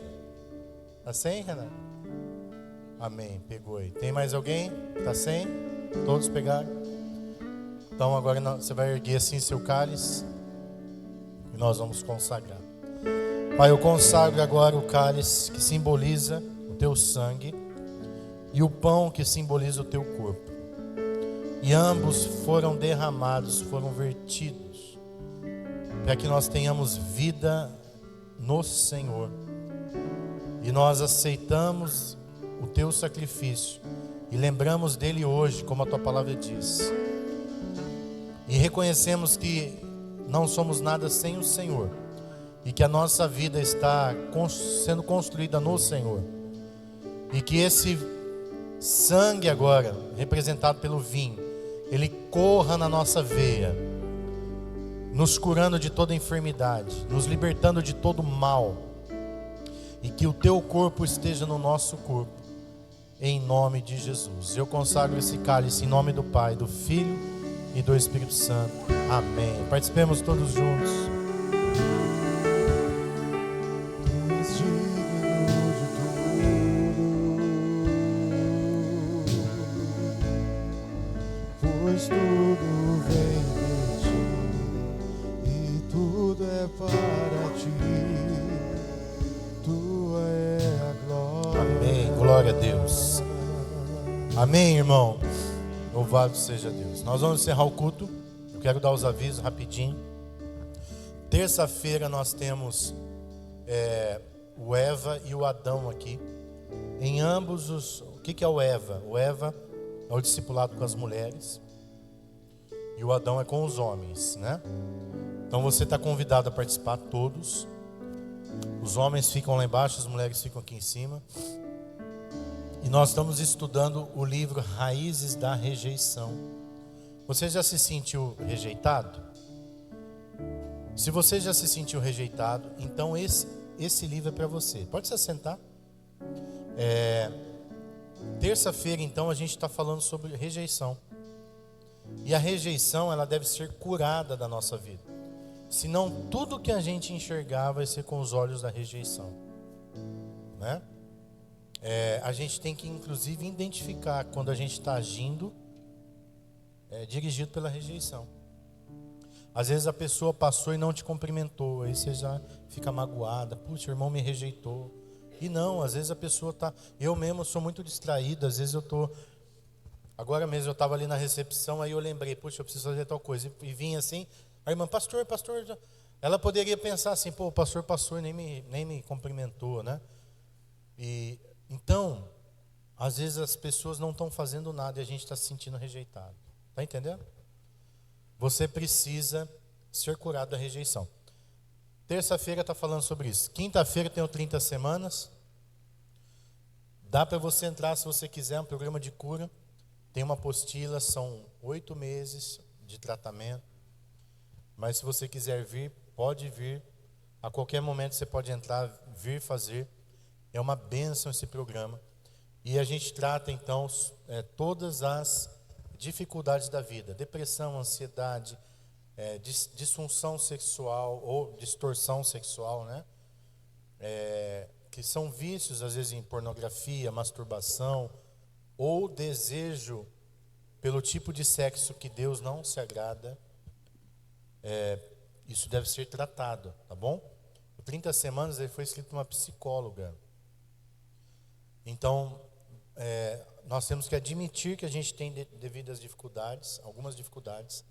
Tá sem, Renato? Amém. Pegou aí. Tem mais alguém? Tá sem? Todos pegaram? Então agora você vai erguer assim seu cálice. E nós vamos consagrar. Pai, eu consagro agora o cálice que simboliza o teu sangue e o pão que simboliza o teu corpo. E ambos foram derramados, foram vertidos, para que nós tenhamos vida no Senhor. E nós aceitamos o teu sacrifício e lembramos dele hoje, como a tua palavra diz. E reconhecemos que não somos nada sem o Senhor e que a nossa vida está sendo construída no Senhor. E que esse sangue agora, representado pelo vinho, ele corra na nossa veia, nos curando de toda enfermidade, nos libertando de todo mal, e que o teu corpo esteja no nosso corpo, em nome de Jesus. Eu consagro esse cálice em nome do Pai, do Filho e do Espírito Santo. Amém. Participemos todos juntos. Tu és digno de tudo, pois tudo vem de ti e tudo é para ti. Tua é a glória. Amém. Glória a Deus. Amém, irmão. Louvado seja Deus. Nós vamos encerrar o culto. Eu quero dar os avisos rapidinho. Terça-feira nós temos o Eva e o Adão aqui. Em ambos os... O que é o Eva? O Eva é o discipulado com as mulheres. E o Adão é com os homens, né? Então você está convidado a participar todos. Os homens ficam lá embaixo, as mulheres ficam aqui em cima. E nós estamos estudando o livro Raízes da Rejeição. Você já se sentiu rejeitado? Se você já se sentiu rejeitado, então esse livro é para você. Pode se assentar. Terça-feira, então, a gente está falando sobre rejeição. E a rejeição, ela deve ser curada da nossa vida. Senão tudo que a gente enxergar vai ser com os olhos da rejeição, né? A gente tem que inclusive identificar quando a gente está agindo dirigido pela rejeição. Às vezes a pessoa passou e não te cumprimentou, aí você já fica magoada. Puxa, o irmão me rejeitou. E não, às vezes a pessoa está... Eu mesmo sou muito distraído, às vezes eu estou... Agora mesmo eu estava ali na recepção, aí eu lembrei, puxa, eu preciso fazer tal coisa. E vinha assim, a irmã, pastor... Ela poderia pensar assim, pô, o pastor passou e nem me cumprimentou, né? E então, às vezes as pessoas não estão fazendo nada e a gente está se sentindo rejeitado. Está entendendo? Você precisa ser curado da rejeição. Terça-feira está falando sobre isso. Quinta-feira tem o 30 semanas. Dá para você entrar se você quiser, um programa de cura. Tem uma apostila, são 8 meses de tratamento. Mas se você quiser vir, pode vir. A qualquer momento você pode entrar, vir fazer. É uma bênção esse programa. E a gente trata então todas as dificuldades da vida. Depressão, ansiedade, disfunção sexual ou distorção sexual, né? Que são vícios, às vezes, em pornografia, masturbação, ou desejo pelo tipo de sexo que Deus não se agrada. Isso deve ser tratado, tá bom? O 30 semanas ele foi escrito por uma psicóloga. Então, nós temos que admitir que a gente tem devidas dificuldades, algumas dificuldades,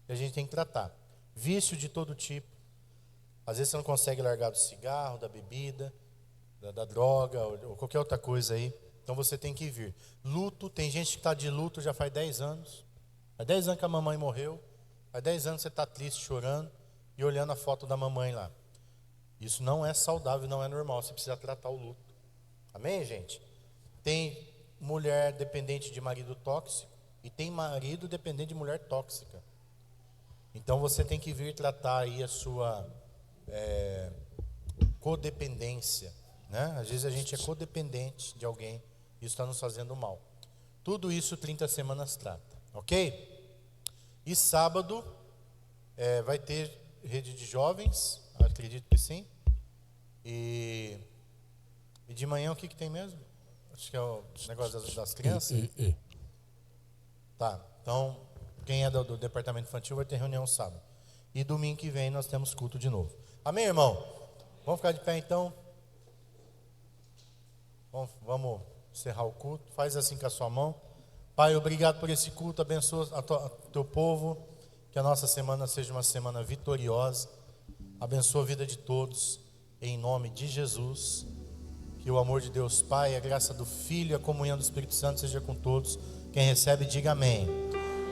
e a gente tem que tratar. Vício de todo tipo. Às vezes você não consegue largar do cigarro, da bebida, da droga, ou qualquer outra coisa aí. Então você tem que vir. Luto, tem gente que está de luto já faz 10 anos. Faz 10 anos que a mamãe morreu. Faz 10 anos que você está triste, chorando, e olhando a foto da mamãe lá. Isso não é saudável, não é normal. Você precisa tratar o luto. Amém, gente? Tem mulher dependente de marido tóxico e tem marido dependente de mulher tóxica. Então você tem que vir tratar aí a sua codependência, né? Às vezes a gente é codependente de alguém, isso está nos fazendo mal. Tudo isso 30 semanas trata, ok? E sábado vai ter rede de jovens, acredito que sim. E de manhã o que tem mesmo? Acho que é o negócio das crianças. Tá, então quem é do departamento infantil vai ter reunião sábado. E domingo que vem nós temos culto de novo. Amém, irmão? Vamos ficar de pé então? Vamos encerrar o culto. Faz assim com a sua mão. Pai, obrigado por esse culto. Abençoa teu povo. Que a nossa semana seja uma semana vitoriosa. Abençoa a vida de todos. Em nome de Jesus. Que o amor de Deus Pai, a graça do Filho e a comunhão do Espírito Santo seja com todos. Quem recebe, diga amém.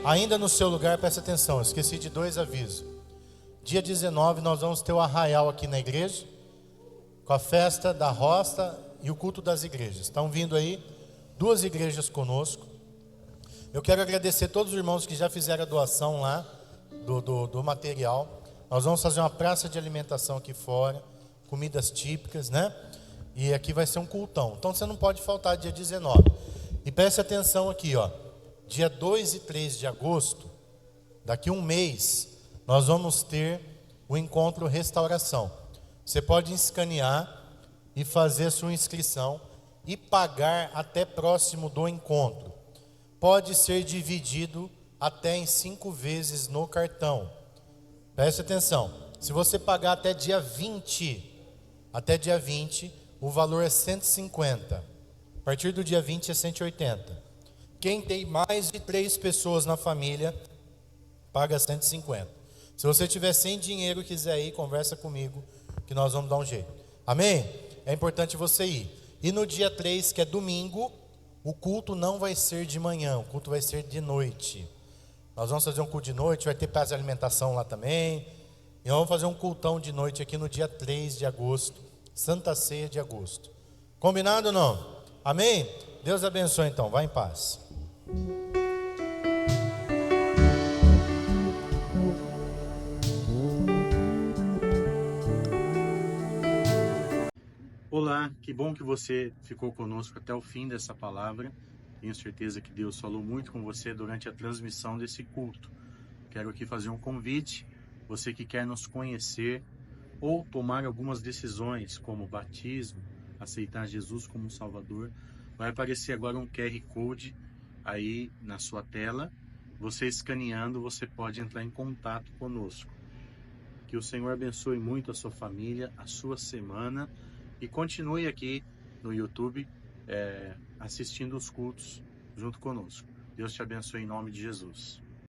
Ainda no seu lugar, preste atenção, esqueci de 2 avisos. Dia 19 nós vamos ter o arraial aqui na igreja, com a festa da roça e o culto das igrejas. Estão vindo aí 2 igrejas conosco. Eu quero agradecer todos os irmãos que já fizeram a doação lá do material. Nós vamos fazer uma praça de alimentação aqui fora, comidas típicas, né? E aqui vai ser um cultão. Então você não pode faltar dia 19. E preste atenção aqui, ó. Dia 2 e 3 de agosto, daqui um mês, nós vamos ter o encontro Restauração. Você pode escanear e fazer a sua inscrição e pagar até próximo do encontro. Pode ser dividido até em 5 vezes no cartão. Preste atenção. Se você pagar até dia 20, o valor é 150. A partir do dia 20 é 180. Quem tem mais de 3 pessoas na família, paga 150. Se você tiver sem dinheiro e quiser ir, conversa comigo, que nós vamos dar um jeito. Amém? É importante você ir. E no dia 3, que é domingo, o culto não vai ser de manhã, o culto vai ser de noite. Nós vamos fazer um culto de noite, vai ter praça de alimentação lá também. E nós vamos fazer um cultão de noite aqui no dia 3 de agosto, Santa Ceia de agosto. Combinado ou não? Amém? Deus abençoe então, vá em paz. Olá, que bom que você ficou conosco até o fim dessa palavra. Tenho certeza que Deus falou muito com você durante a transmissão desse culto. Quero aqui fazer um convite, você que quer nos conhecer ou tomar algumas decisões, como batismo, aceitar Jesus como Salvador, vai aparecer agora um QR Code aí na sua tela. Você escaneando, você pode entrar em contato conosco. Que o Senhor abençoe muito a sua família, a sua semana, e continue aqui no YouTube assistindo os cultos junto conosco. Deus te abençoe em nome de Jesus.